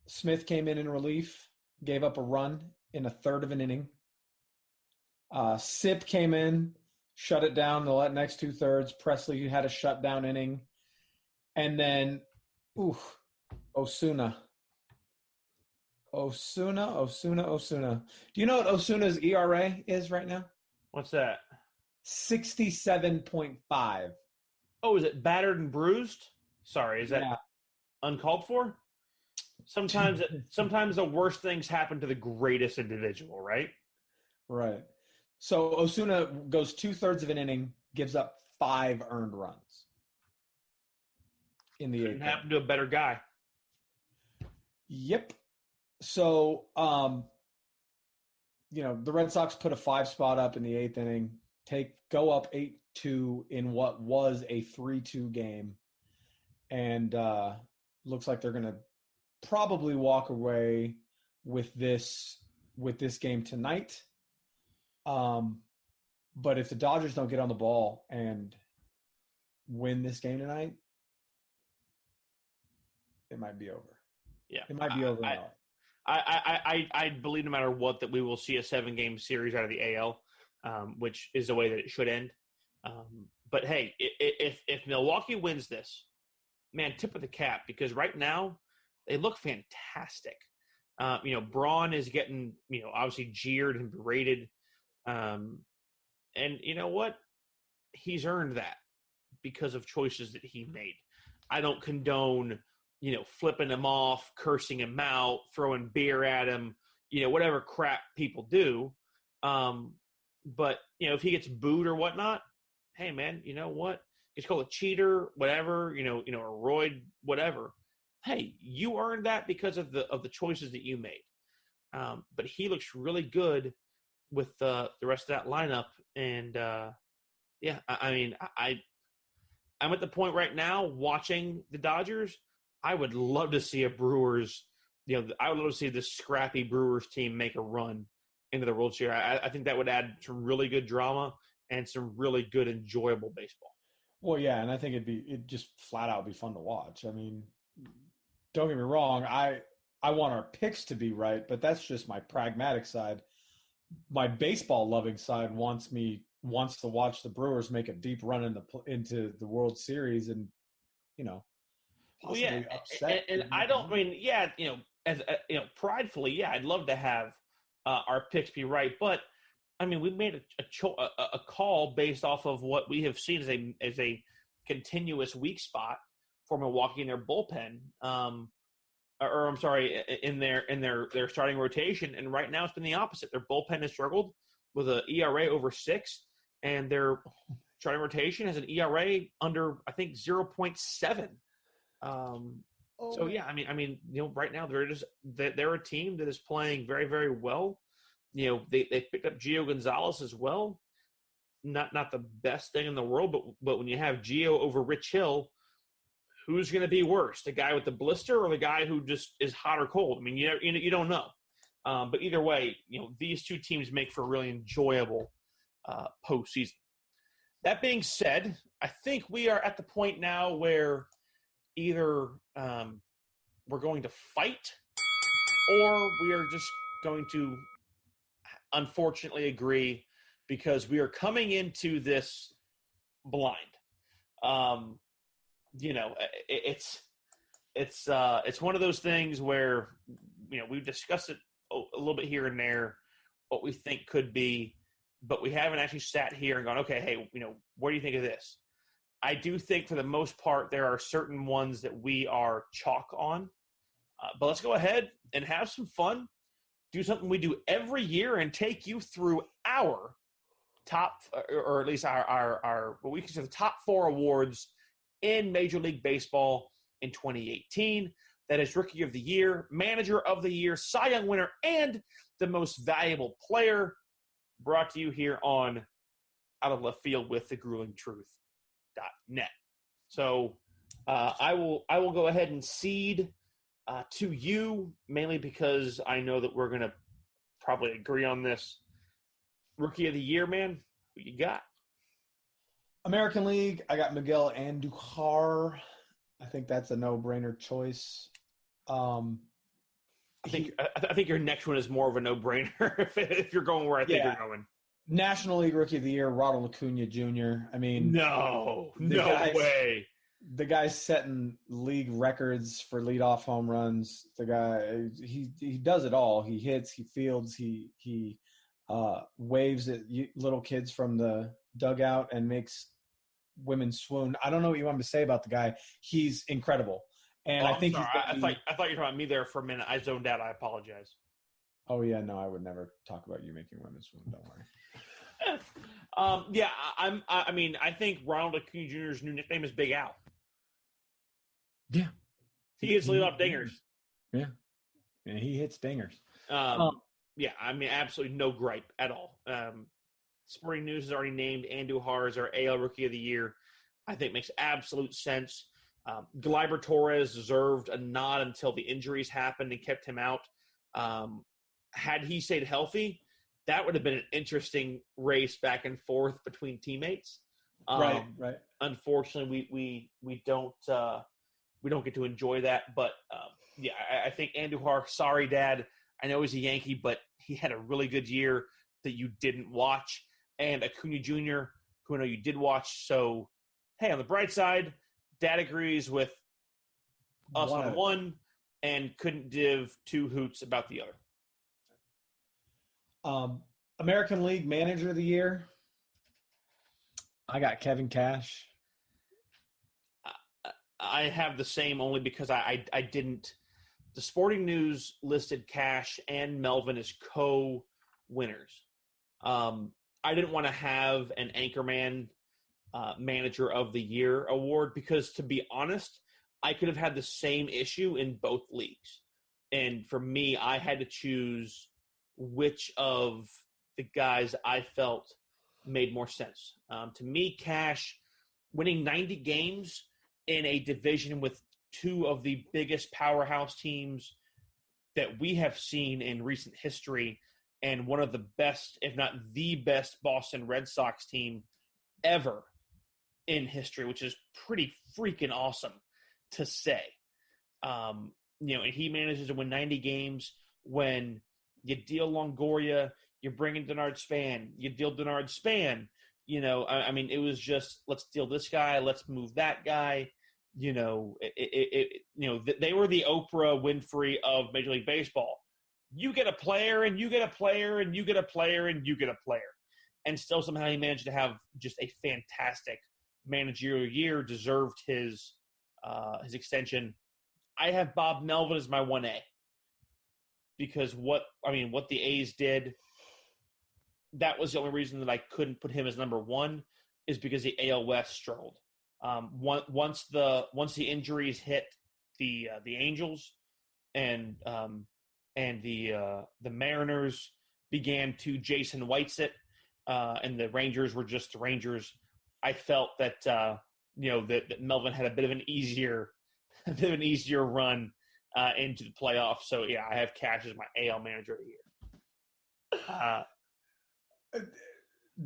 Smith came in relief, gave up a run in a third of an inning. Sip came in, shut it down the next 2/3. Presley had a shutdown inning. And then, Osuna. Do you know what Osuna's ERA is right now? What's that? 67.5. Oh, is it battered and bruised? Sorry, is that uncalled for? Sometimes the worst things happen to the greatest individual, right? Right. So Osuna goes 2/3 of an inning, gives up 5 earned runs in the 8th. Couldn't happen to a better guy. Yep. So, the Red Sox put a 5 spot up in the 8th inning, go up 8-2 in what was a 3-2 game, and looks like they're going to probably walk away with this game tonight. But if the Dodgers don't get on the ball and win this game tonight, it might be over. Yeah, it might be over. I believe no matter what that we will see a 7-game series out of the AL, which is the way that it should end. But hey, if Milwaukee wins this, man, tip of the cap, because right now they look fantastic. Braun is getting, obviously jeered and berated. And you know what? He's earned that because of choices that he made. I don't condone, flipping him off, cursing him out, throwing beer at him, whatever crap people do. But, if he gets booed or whatnot, hey, man, you know what? He's called a cheater, whatever, a roid, whatever. hey, you earned that because of the choices that you made. But he looks really good with the rest of that lineup. And I'm at the point right now watching the Dodgers. I would love to see a Brewers, I would love to see this scrappy Brewers team make a run into the World Series. I think that would add some really good drama and some really good, enjoyable baseball. Well, yeah, and I think it'd just flat out be fun to watch. I mean, don't get me wrong, I want our picks to be right, but that's just my pragmatic side. My baseball loving side wants to watch the Brewers make a deep run into the World Series and possibly upset. And I don't as pridefully, I'd love to have our picks be right, but I mean, we made a call based off of what we have seen as a continuous weak spot for Milwaukee in their bullpen. In their starting rotation, and right now it's been the opposite. Their bullpen has struggled with an ERA over 6, and their starting rotation has an ERA under, I think, 0.7. So yeah, I mean, right now they're a team that is playing very, very well. They picked up Gio Gonzalez as well. Not the best thing in the world, but when you have Gio over Rich Hill, who's going to be worse, the guy with the blister or the guy who just is hot or cold? I mean, you don't know. But either way, these two teams make for a really enjoyable postseason. That being said, I think we are at the point now where either we're going to fight or we are just going to unfortunately agree, because we are coming into this blind. It's one of those things where we've discussed it a little bit here and there, what we think could be, but we haven't actually sat here and gone, okay, hey, what do you think of this? I do think for the most part there are certain ones that we are chalk on, but let's go ahead and have some fun, do something we do every year, and take you through our top, or at least our what we consider the top 4 awards in Major League Baseball in 2018. That is Rookie of the Year, Manager of the Year, Cy Young winner, and the Most Valuable Player, brought to you here on Out of Left Field with thegruelingtruth.net. So I will go ahead and cede to you, mainly because I know that we're going to probably agree on this. Rookie of the Year, man, what you got? American League, I got Miguel Andujar. I think that's a no-brainer choice. I think your next one is more of a no-brainer if you're going where I think you're going. National League Rookie of the Year, Ronald Acuna Jr. I mean, no way. The guy's setting league records for leadoff home runs. The guy, he does it all. He hits, he fields, he waves at little kids from the dugout and makes women swoon. I don't know what you want me to say about the guy. He's incredible. And I think I thought you were talking about me there for a minute. I zoned out. I apologize. Oh yeah, no, I would never talk about you making women swoon. Don't worry. I think Ronald Acuna Jr.'s new nickname is Big Al. Yeah, he hits leadoff dingers. Yeah, and he hits dingers. Absolutely no gripe at all. Sporting News has already named Andujar as our AL Rookie of the Year. I think makes absolute sense. Gleyber Torres deserved a nod until the injuries happened and kept him out. Had he stayed healthy, that would have been an interesting race back and forth between teammates. Right. Unfortunately, we don't get to enjoy that. But I think Andujar, sorry, Dad. I know he's a Yankee, but he had a really good year that you didn't watch. And Acuna Jr., who I know you did watch. So, hey, on the bright side, Dad agrees with us on one and couldn't give 2 hoots about the other. American League Manager of the Year, I got Kevin Cash. I have the same, only because I didn't. The Sporting News listed Cash and Melvin as co-winners. I didn't want to have an Anchorman Manager of the Year award because, to be honest, I could have had the same issue in both leagues. And for me, I had to choose which of the guys I felt made more sense. To me, Cash winning 90 games in a division with two of the biggest powerhouse teams that we have seen in recent history, and one of the best, if not the best, Boston Red Sox team ever in history, which is pretty freaking awesome to say. And he manages to win 90 games when you deal Longoria, you bring in Denard Span, you deal Denard Span. It was just, let's deal this guy, let's move that guy. They were the Oprah Winfrey of Major League Baseball. You get a player, and you get a player, and you get a player, and you get a player. And still somehow he managed to have just a fantastic managerial year, deserved his extension. I have Bob Melvin as my 1A because what the A's did, that was the only reason that I couldn't put him as number 1 is because the AL West struggled. Once the injuries hit the Angels and the Mariners began to Jason Whites it, and the Rangers were just the Rangers, I felt that that Melvin had a bit of an easier run into the playoffs. So yeah, I have Cash as my AL manager of the year.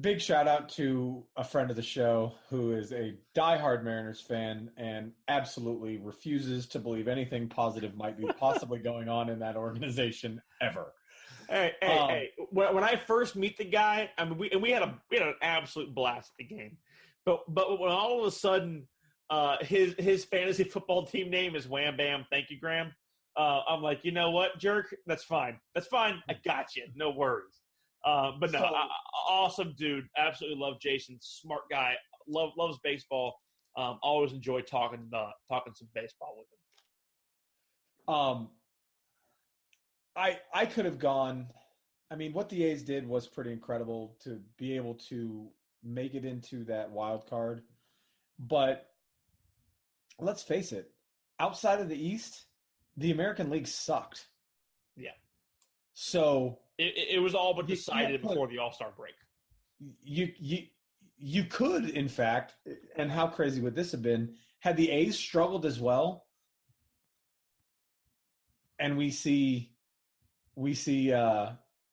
Big shout out to a friend of the show who is a diehard Mariners fan and absolutely refuses to believe anything positive might be possibly going on in that organization ever. Hey! When I first meet the guy, we had an absolute blast at the game, but when all of a sudden his fantasy football team name is Wham Bam, thank you, Graham. I'm like, you know what, jerk? That's fine. I got you. No worries. Awesome dude. Absolutely love Jason. Smart guy. Loves baseball. Always enjoy talking some baseball with him. I could have gone. What the A's did was pretty incredible to be able to make it into that wild card. But let's face it, outside of the East, the American League sucked. Yeah. So it was all but decided before the All-Star break. You could, in fact, and how crazy would this have been, had the A's struggled as well, and we see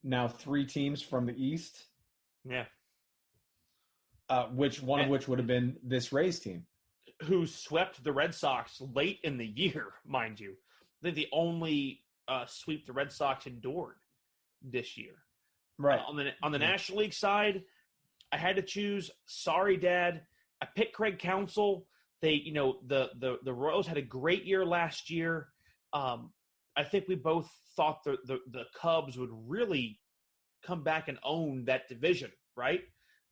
now 3 teams from the East. Yeah. Which would have been this Rays team, who swept the Red Sox late in the year, mind you. I think the only sweep the Red Sox endured this year. Right. On the National League side, I had to choose. Sorry, Dad. I picked Craig Counsell. The Royals had a great year last year. I think we both thought the Cubs would really come back and own that division, right?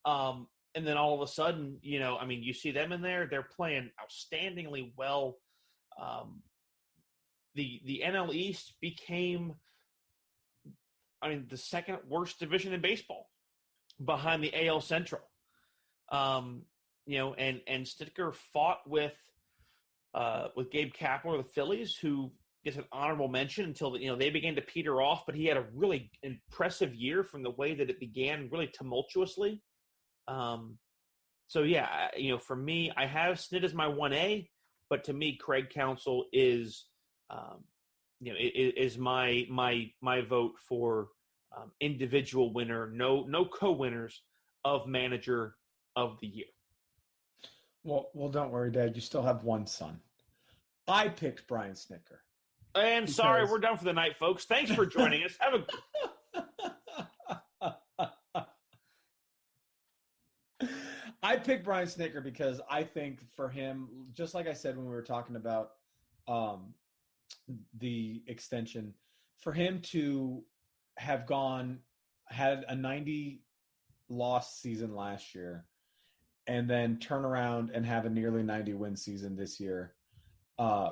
And then all of a sudden, you see them in there. They're playing outstandingly well. The NL East became, the second worst division in baseball, behind the AL Central. And Snitker fought with Gabe Kapler of the Phillies, who gets an honorable mention until they began to peter off. But he had a really impressive year from the way that it began, really tumultuously. For me, I have Snit as my 1A, but to me, Craig Counsell is my vote for individual winner. No co-winners of manager of the year. Well, don't worry, Dad. You still have one son. I picked Brian Snitker. And sorry, we're done for the night, folks. Thanks for joining us. Have a. I picked Brian Snitker because I think for him, just like I said when we were talking about the extension, for him to have had a 90-loss season last year and then turn around and have a nearly 90-win season this year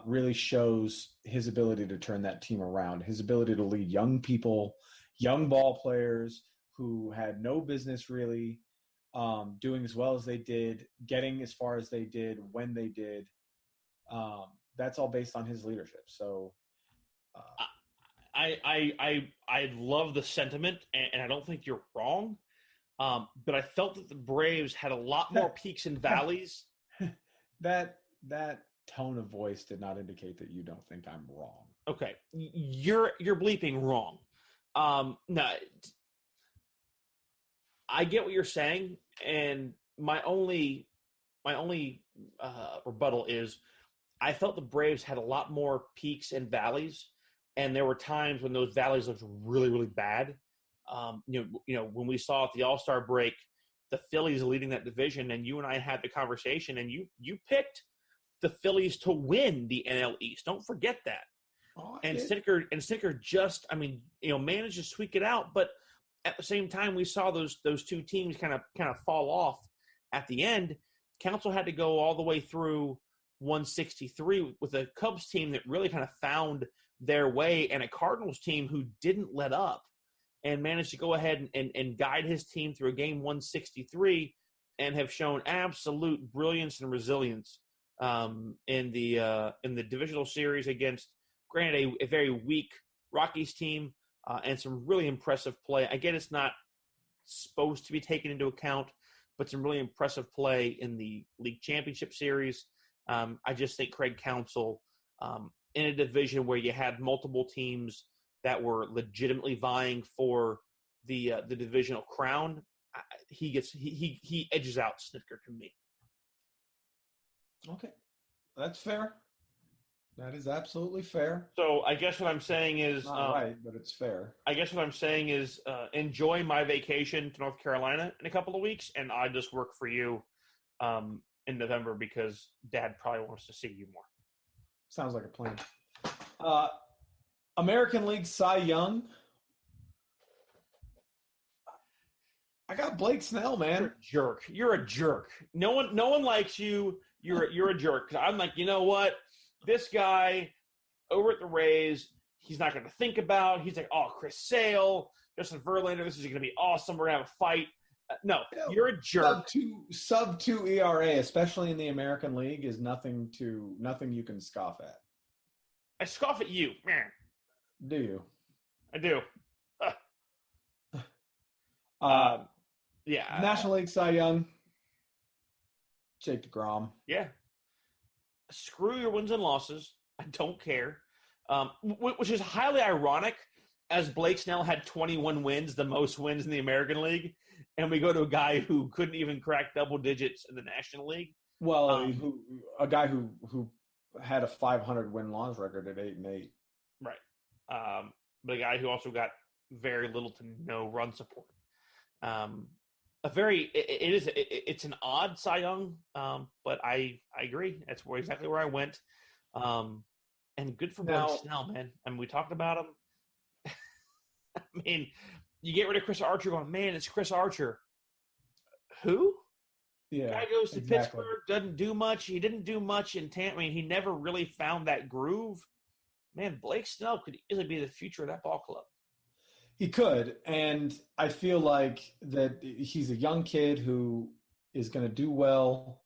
really shows his ability to turn that team around, his ability to lead young people, young ball players who had no business really doing as well as they did, getting as far as they did when they did. that's all based on his leadership. So I love the sentiment, and I don't think you're wrong. But I felt that the Braves had a lot more peaks and valleys. that tone of voice did not indicate that you don't think I'm wrong. Okay, you're bleeping wrong. No, I get what you're saying, and my only rebuttal is I felt the Braves had a lot more peaks and valleys, and there were times when those valleys looked really, really bad. When we saw at the All-Star break, the Phillies leading that division, and you and I had the conversation, and you picked the Phillies to win the NL East. Don't forget that. And Snitker just, managed to squeak it out, but at the same time, we saw those two teams kind of fall off at the end. Council had to go all the way through 163 with a Cubs team that really kind of found their way, and a Cardinals team who didn't let up and managed to go ahead and guide his team through a game 163 and have shown absolute brilliance and resilience in the divisional series against, granted, a very weak Rockies team and some really impressive play. I get it's not supposed to be taken into account, but some really impressive play in the league championship series. I just think Craig Counsell, in a division where you had multiple teams that were legitimately vying for the divisional crown, he edges out Snitker to me. Okay, that's fair. That is absolutely fair. So I guess what I'm saying is not right, but it's fair. I guess what I'm saying is enjoy my vacation to North Carolina in a couple of weeks, and I just work for you in November because Dad probably wants to see you more. Sounds like a plan. American League Cy Young. I got Blake Snell, man. You're a jerk. No one likes you. You're a jerk. I'm like, you know what? This guy over at the Rays, he's not going to think about. He's like, oh, Chris Sale, Justin Verlander, this is going to be awesome. We're going to have a fight. No, you're a jerk. Sub 2 ERA, especially in the American League, is nothing you can scoff at. I scoff at you, man. Do you? I do. Yeah. National League Cy Young, Jake DeGrom. Yeah. Screw your wins and losses. I don't care. Which is highly ironic, as Blake Snell had 21 wins, the most wins in the American League, and we go to a guy who couldn't even crack double digits in the National League. Well, a guy who had a 500 win-loss record at 8-8. Right. But a guy who also got very little to no run support. It's an odd Cy Young, but I agree. That's exactly where I went. And good for Blake Snell, man. I mean, we talked about him. I mean, you get rid of Chris Archer going, man, it's Chris Archer. Who? Yeah. Guy goes to Pittsburgh, doesn't do much. He didn't do much in Tampa. I mean, he never really found that groove. Man, Blake Snell could easily be the future of that ball club. He could, and I feel like that he's a young kid who is going to do well,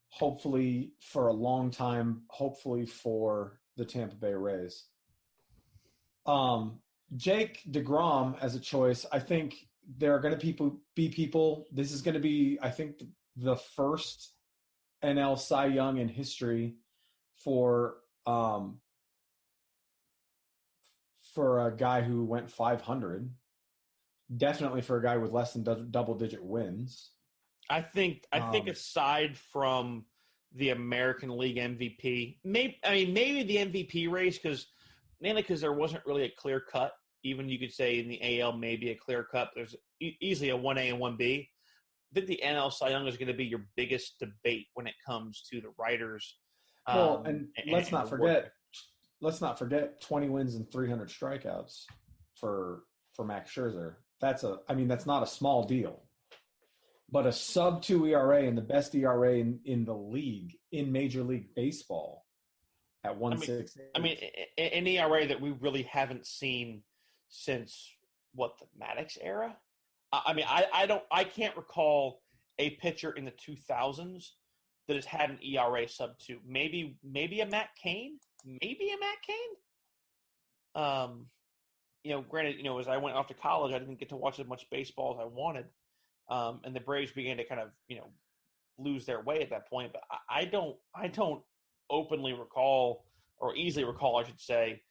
hopefully for a long time, hopefully for the Tampa Bay Rays. Jake DeGrom as a choice, I think there are going to be people. This is going to be, I think, the first NL Cy Young in history for a guy who went 500. Definitely for a guy with less than double-digit wins. I think aside from the American League MVP, maybe the MVP race, mainly because there wasn't really a clear cut. Even you could say in the AL maybe a clear cut. There's easily a 1A and 1B. I think the NL Cy Young is going to be your biggest debate when it comes to the writers. Let's not forget 20 wins and 300 strikeouts for Max Scherzer. That's not a small deal. But a sub 2 ERA and the best ERA in the league, in Major League Baseball, at 1.6. An ERA that we really haven't seen since the Maddox era. I can't recall a pitcher in the 2000s that has had an ERA sub 2. Maybe a Matt Cain. Granted, as I went off to college, I didn't get to watch as much baseball as I wanted. And the Braves began to kind of, lose their way at that point. But I don't openly recall, or easily recall, I should say,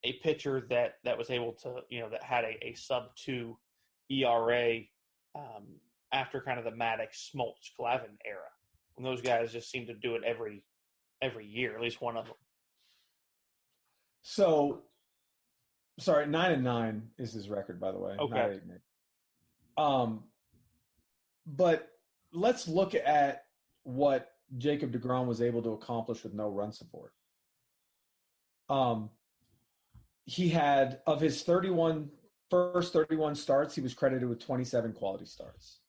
a pitcher that was able to, that had a sub 2 ERA after kind of the Maddox, Smoltz, Glavine era, when those guys just seem to do it every year, at least one of them. So, sorry, 9-9 is his record, by the way. Okay. Not 8-8. But let's look at what Jacob deGrom was able to accomplish with no run support. He had, of his first 31 starts, he was credited with 27 quality starts.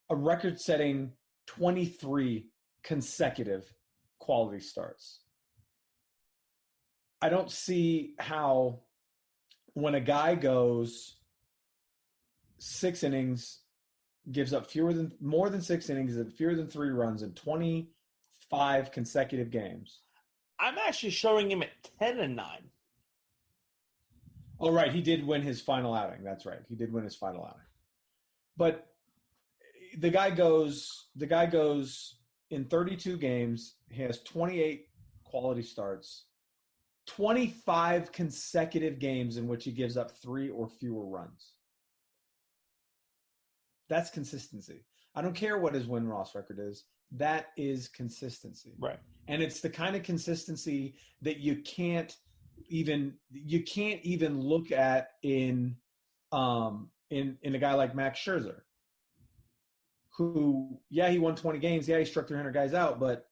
A record-setting 23 consecutive quality starts. I don't see how, when a guy goes 6 innings, gives up more than 6 innings, fewer than 3 runs in 25 consecutive games. I'm actually showing him at 10-9. Oh, right. He did win his final outing. That's right. He did win his final outing. But the guy goes in 32 games. He has 28 quality starts, 25 consecutive games in which he gives up 3 or fewer runs. That's consistency. I don't care what his win-loss record is. That is consistency. Right. And it's the kind of consistency that you can't even look at in a guy like Max Scherzer, who, he won 20 games. He struck 300 guys out, but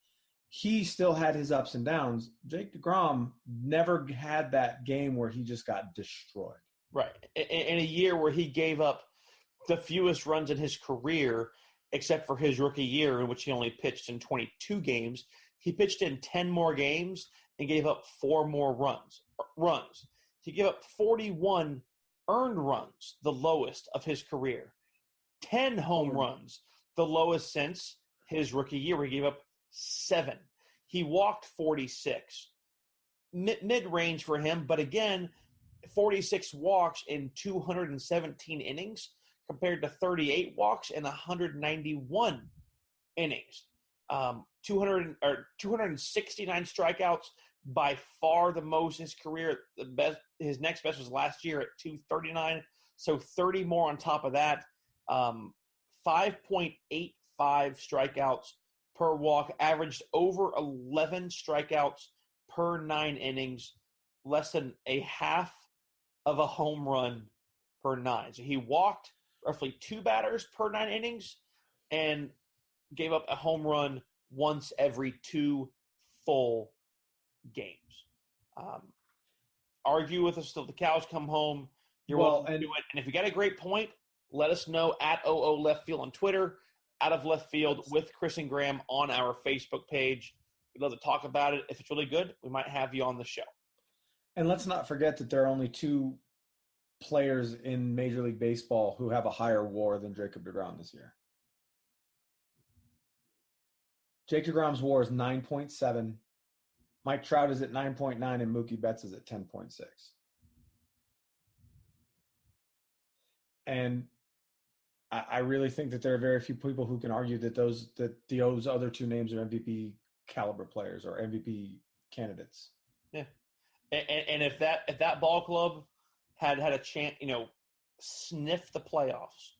he still had his ups and downs. Jake deGrom never had that game where he just got destroyed. Right. In a year where he gave up the fewest runs in his career, except for his rookie year, in which he only pitched in 22 games. He pitched in 10 more games and gave up 4 more runs. He gave up 41 earned runs, the lowest of his career. 10 home runs, the lowest since his rookie year, where he gave up 7. He walked 46. Mid-range for him, but again, 46 walks in 217 innings compared to 38 walks in 191 innings. 269 strikeouts, by far the most in his career. The best, his next best was last year at 239. So 30 more on top of that. 5.85 strikeouts per walk, averaged over 11 strikeouts per 9 innings, less than a half of a home run per 9. So he walked roughly 2 batters per 9 innings and gave up a home run once every 2 full games. Argue with us till the cows come home. You're welcome to do it. And if you got a great point, let us know at OO Left Field on Twitter, Out of Left Field with Chris and Graham on our Facebook page. We'd love to talk about it. If it's really good, we might have you on the show. And let's not forget that there are only 2 players in Major League Baseball who have a higher WAR than Jacob deGrom this year. Jake deGrom's WAR is 9.7. Mike Trout is at 9.9, and Mookie Betts is at 10.6. And I really think that there are very few people who can argue that those other 2 names are MVP caliber players or MVP candidates. Yeah, and if that ball club had a chance, sniff the playoffs,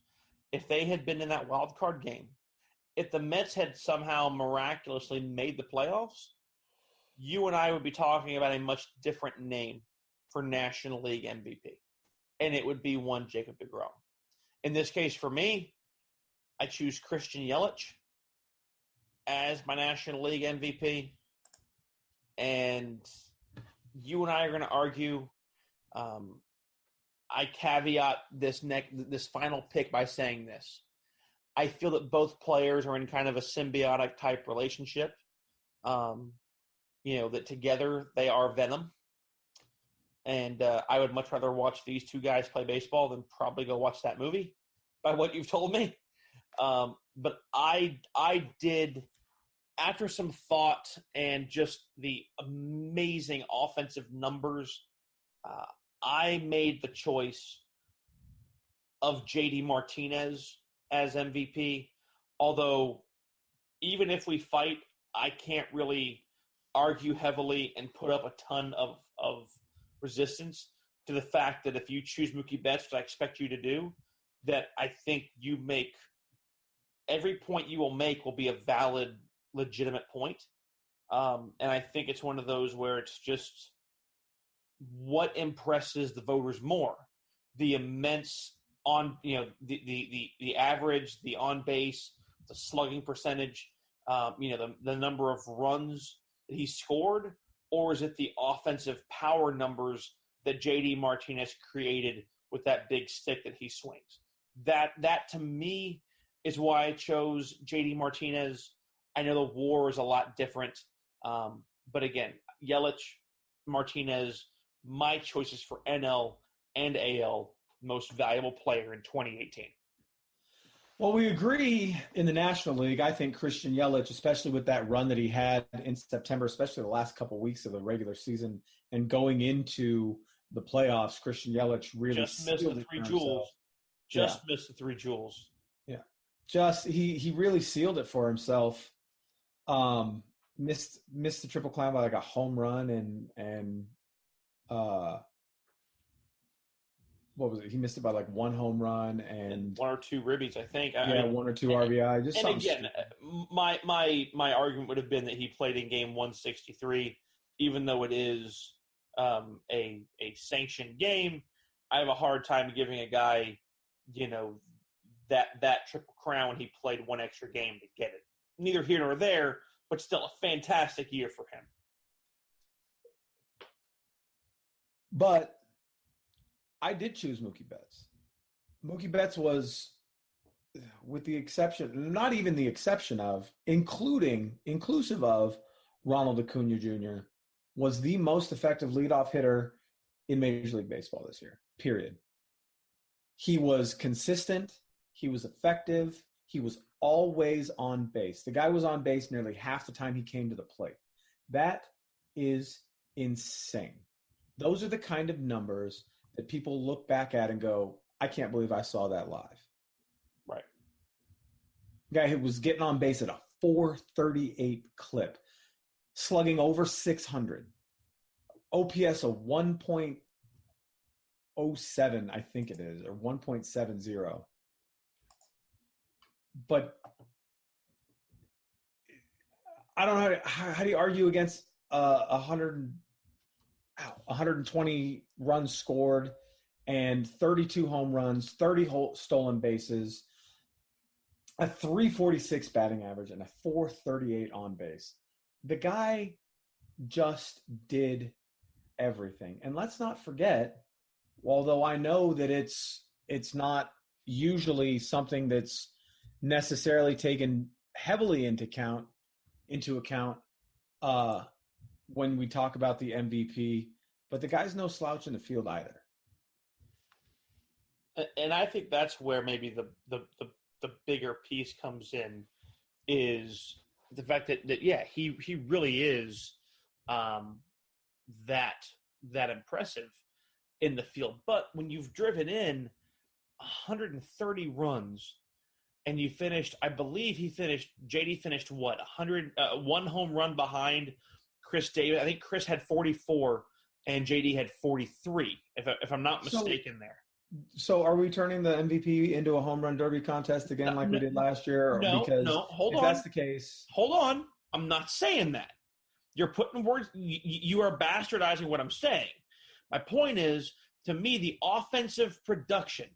if they had been in that wild card game, if the Mets had somehow miraculously made the playoffs, you and I would be talking about a much different name for National League MVP, and it would be one Jacob deGrom. In this case, for me, I choose Christian Yelich as my National League MVP, and you and I are going to argue. I caveat this final pick by saying this. I feel that both players are in kind of a symbiotic type relationship. That together they are venom. And I would much rather watch these 2 guys play baseball than probably go watch that movie, by what you've told me. But I did after some thought and just the amazing offensive numbers, I made the choice of JD Martinez as MVP. Although, even if we fight, I can't really argue heavily and put up a ton of resistance to the fact that if you choose Mookie Betts, which I expect you to do, that I think you make every point you will make will be a valid, legitimate point. And I think it's one of those where it's just what impresses the voters more. The immense the average, the on base, the slugging percentage, the number of runs that he scored, or is it the offensive power numbers that JD Martinez created with that big stick that he swings? That to me is why I chose JD Martinez. I know the WAR is a lot different, but again, Yelich, Martinez, my choices for NL and AL most valuable player in 2018. Well, we agree in the National League. I think Christian Yelich, especially with that run that he had in September, especially the last couple of weeks of the regular season and going into the playoffs, Christian Yelich really just missed the 3 jewels. Missed the 3 jewels. Yeah. He really sealed it for himself. Missed the Triple Crown by like a home run and what was it? He missed it by like 1 home run and 1 or 2 ribbies, I think. 1 or 2 RBI. Just and again, my argument would have been that he played in game 163, even though it is a sanctioned game. I have a hard time giving a guy, that Triple Crown when he played 1 extra game to get it. Neither here nor there, but still a fantastic year for him. But I did choose Mookie Betts. Mookie Betts was, with the exception, not even the exception of, inclusive of Ronald Acuna Jr., was the most effective leadoff hitter in Major League Baseball this year, period. He was consistent. He was effective. He was always on base. The guy was on base nearly half the time he came to the plate. That is insane. Those are the kind of numbers that people look back at and go, I can't believe I saw that live. Right. Guy who was getting on base at a 438 clip, slugging over 600. OPS of 1.07, I think it is, or 1.70. But I don't know how do you argue against 120 runs scored and 32 home runs, 30 stolen bases, a 346 batting average, and a 438 on base. The guy just did everything. And let's not forget, although I know that it's not usually something that's necessarily taken heavily into account when we talk about the MVP, but the guy's no slouch in the field either. And I think that's where maybe the bigger piece comes in, is the fact that he really is that impressive in the field. But when you've driven in 130 runs and you finished, I believe JD finished what, 1 home run behind Chris Davis. I think Chris had 44 and JD had 43, if I'm not mistaken there. So are we turning the MVP into a home run derby contest again we did last year? Hold on. If that's the case. Hold on. I'm not saying that. You're putting words – you are bastardizing what I'm saying. My point is, to me, the offensive production,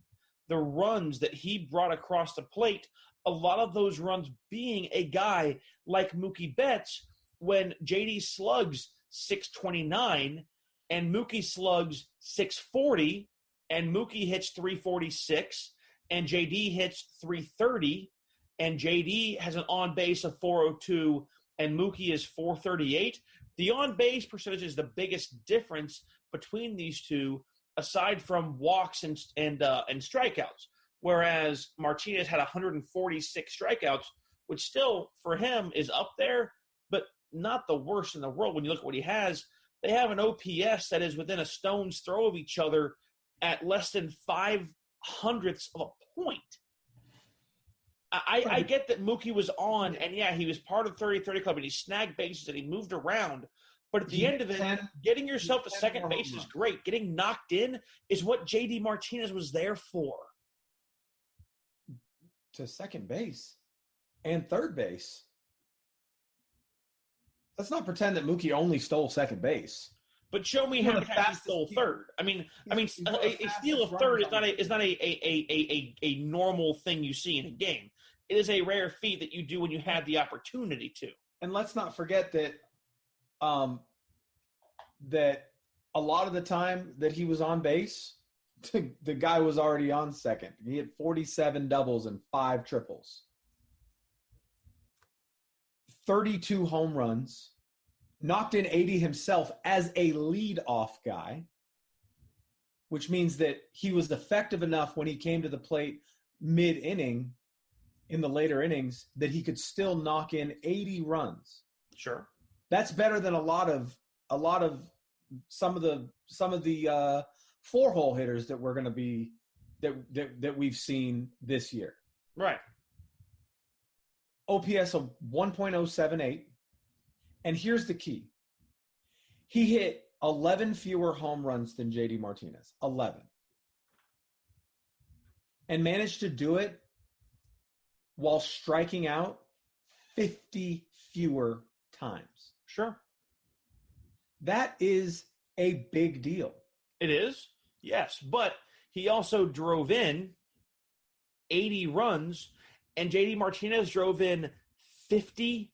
the runs that he brought across the plate, a lot of those runs being a guy like Mookie Betts, when JD slugs 629 and Mookie slugs 640 and Mookie hits 346 and JD hits 330 and JD has an on-base of 402 and Mookie is 438, the on-base percentage is the biggest difference between these two, aside from walks and strikeouts. Whereas Martinez had 146 strikeouts, which still for him is up there, but not the worst in the world when you look at what he has. They have an OPS that is within a stone's throw of each other at less than 0.05 of a point. I get that Mookie was on, and yeah, he was part of the 30-30 club, and he snagged bases, and he moved around. But at the end of it, getting yourself to second base is great. Getting knocked in is what J.D. Martinez was there for. To second base and third base. Let's not pretend that Mookie only stole second base. But show me how he stole third. I mean, a steal of third is not a normal thing you see in a game. It is a rare feat that you do when you have the opportunity to. And let's not forget that that a lot of the time that he was on base, the guy was already on second. He had 47 doubles and 5 triples. 32 home runs. Knocked in 80 himself as a leadoff guy, which means that he was effective enough when he came to the plate mid-inning in the later innings that he could still knock in 80 runs. Sure. That's better than a lot of some of the 4-hole hitters that we're going to be that we've seen this year. Right. OPS of 1.078. And here's the key. He hit 11 fewer home runs than J.D. Martinez. 11. And managed to do it while striking out 50 fewer times. Sure. That is a big deal. It is, yes. But he also drove in 80 runs, and J.D. Martinez drove in 50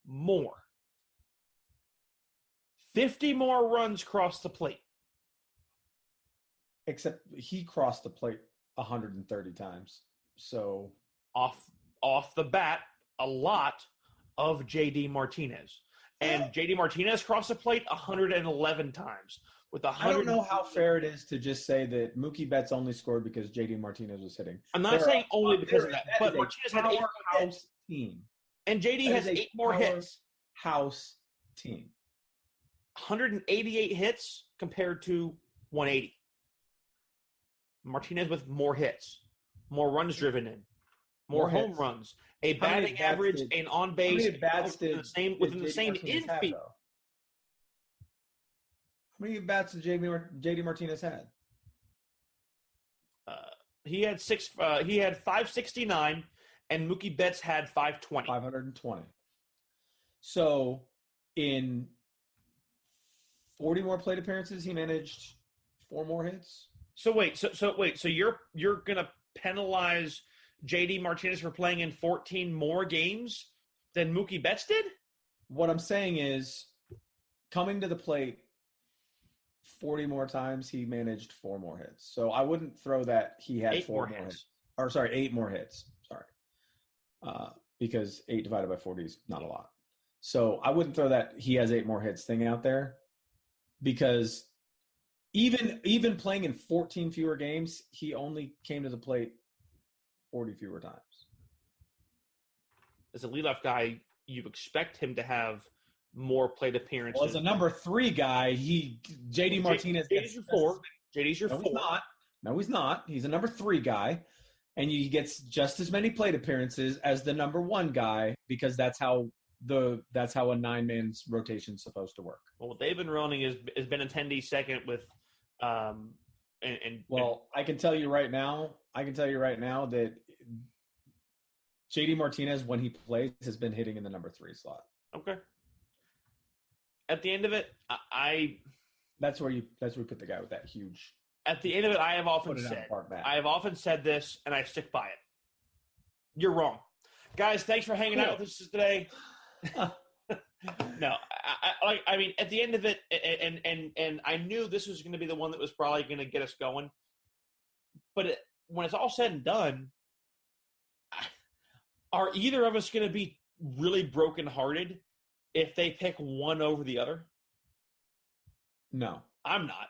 more. 50 more runs crossed the plate. Except he crossed the plate 130 times. So off the bat, a lot of J.D. Martinez. And J.D. Martinez crossed the plate 111 times. I don't know how fair it is to just say that Mookie Betts only scored because J.D. Martinez was hitting. I'm not saying only because of that, but Martinez had 8 more hits. Team. And J.D. has 8 more hits. House team. 188 hits compared to 180. Martinez with more hits, more runs driven in, more home hits. Runs, a batting average, and on base within the same infield. How many bats did J.D. Martinez had? He had 569, and Mookie Betts had 520. 520. So in 40 more plate appearances, he managed 4 more hits. So you're gonna penalize J.D. Martinez for playing in 14 more games than Mookie Betts did? What I'm saying is, coming to the plate 40 more times, he managed 4 more hits. So I wouldn't throw that he had 8 more hits. 8 more hits. Because 8 divided by 40 is not a lot. So I wouldn't throw that he has 8 more hits thing out there. Because even playing in 14 fewer games, he only came to the plate 40 fewer times. As a leadoff guy, you expect him to have more plate appearances. Well, as a number 3 guy, J.D. Martinez JD's your 4. JD's your 4. He's not. No, he's not. He's a number 3 guy, and he gets just as many plate appearances as the number 1 guy because that's how a 9-man's rotation is supposed to work. Well, what they've been running is Benintendi second with, I can tell you right now that J.D. Martinez, when he plays, has been hitting in the number 3 slot. Okay. At the end of it, that's where you put the guy with that huge. At the end of it, I have often said this, and I stick by it. You're wrong, guys. Thanks for hanging out with us today. No, I mean, at the end of it, and I knew this was going to be the one that was probably going to get us going. But when it's all said and done, are either of us going to be really brokenhearted if they pick one over the other? No, I'm not.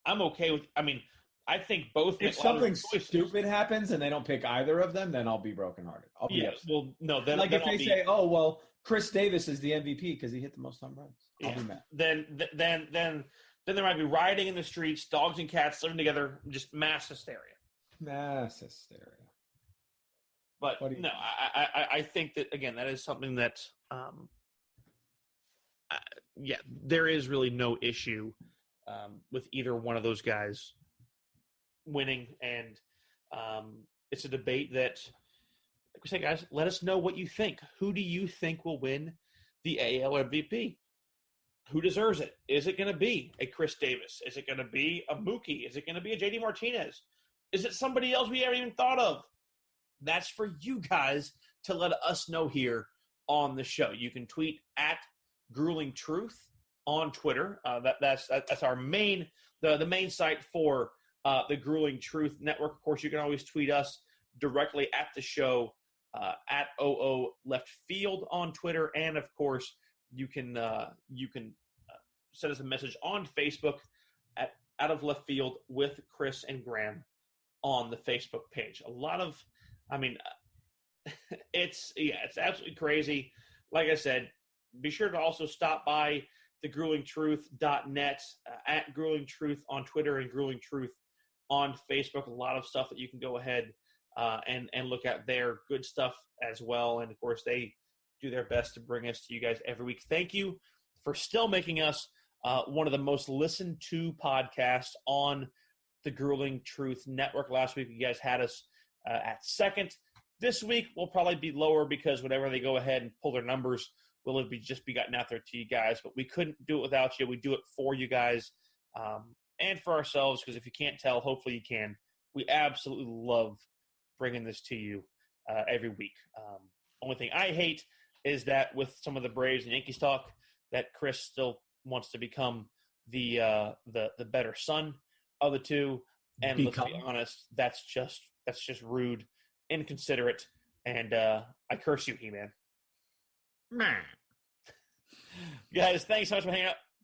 I'm okay with. I mean, I think both. If something stupid happens and they don't pick either of them, then I'll be brokenhearted. I'll be upset. Well, no. Then like then if they say, "Oh, well, Chris Davis is the MVP because he hit the most home runs," I'll be mad. Then there might be rioting in the streets, dogs and cats living together, just mass hysteria. Mass hysteria. But no, I think that again, that is something that, there is really no issue with either one of those guys winning, and it's a debate that, like we say, guys, let us know what you think. Who do you think will win the AL MVP? Who deserves it? Is it going to be a Chris Davis? Is it going to be a Mookie? Is it going to be a JD Martinez? Is it somebody else we haven't even thought of? That's for you guys to let us know here on the show. You can tweet at Grueling Truth on Twitter. That's our main the main site for the Grueling Truth Network. Of course, you can always tweet us directly at the show at OO Left Field on Twitter, and of course you can send us a message on Facebook at Out of Left Field with Chris and Graham on the Facebook page. A lot of, it's absolutely crazy. Like I said, be sure to also stop by thegruelingtruth.net, at Grueling Truth on Twitter and Grueling Truth on Facebook. A lot of stuff that you can go ahead and look at there. Good stuff as well. And, of course, they do their best to bring us to you guys every week. Thank you for still making us one of the most listened to podcasts on the Grueling Truth Network. Last week, you guys had us at second. This week, we'll probably be lower because whenever they go ahead and pull their numbers, will it just be gotten out there to you guys. But we couldn't do it without you. We do it for you guys and for ourselves, because if you can't tell, hopefully you can. We absolutely love bringing this to you every week. Only thing I hate is that with some of the Braves and Yankees talk, that Chris still wants to become the better son of the two. And let's be honest, that's just rude, inconsiderate, and I curse you, He-Man. Guys, thanks so much for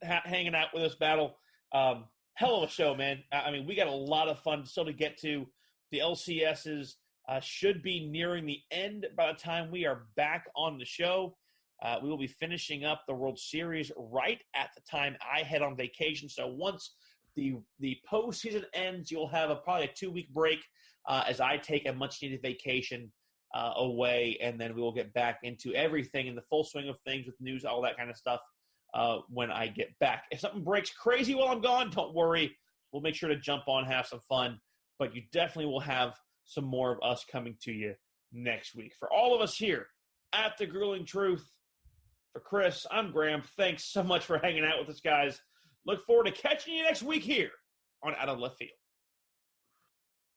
hanging out with us, Battle. Hell of a show, man. We got a lot of fun still to get to. The LCSs should be nearing the end by the time we are back on the show. We will be finishing up the World Series right at the time I head on vacation. So once the postseason ends, you'll have probably a 2-week break as I take a much-needed vacation away, and then we will get back into everything in the full swing of things with news, all that kind of stuff when I get back. If something breaks crazy while I'm gone, don't worry. We'll make sure to jump on, have some fun, but you definitely will have some more of us coming to you next week. For all of us here at The Grueling Truth, for Chris, I'm Graham. Thanks so much for hanging out with us, guys. Look forward to catching you next week here on Out of Left Field.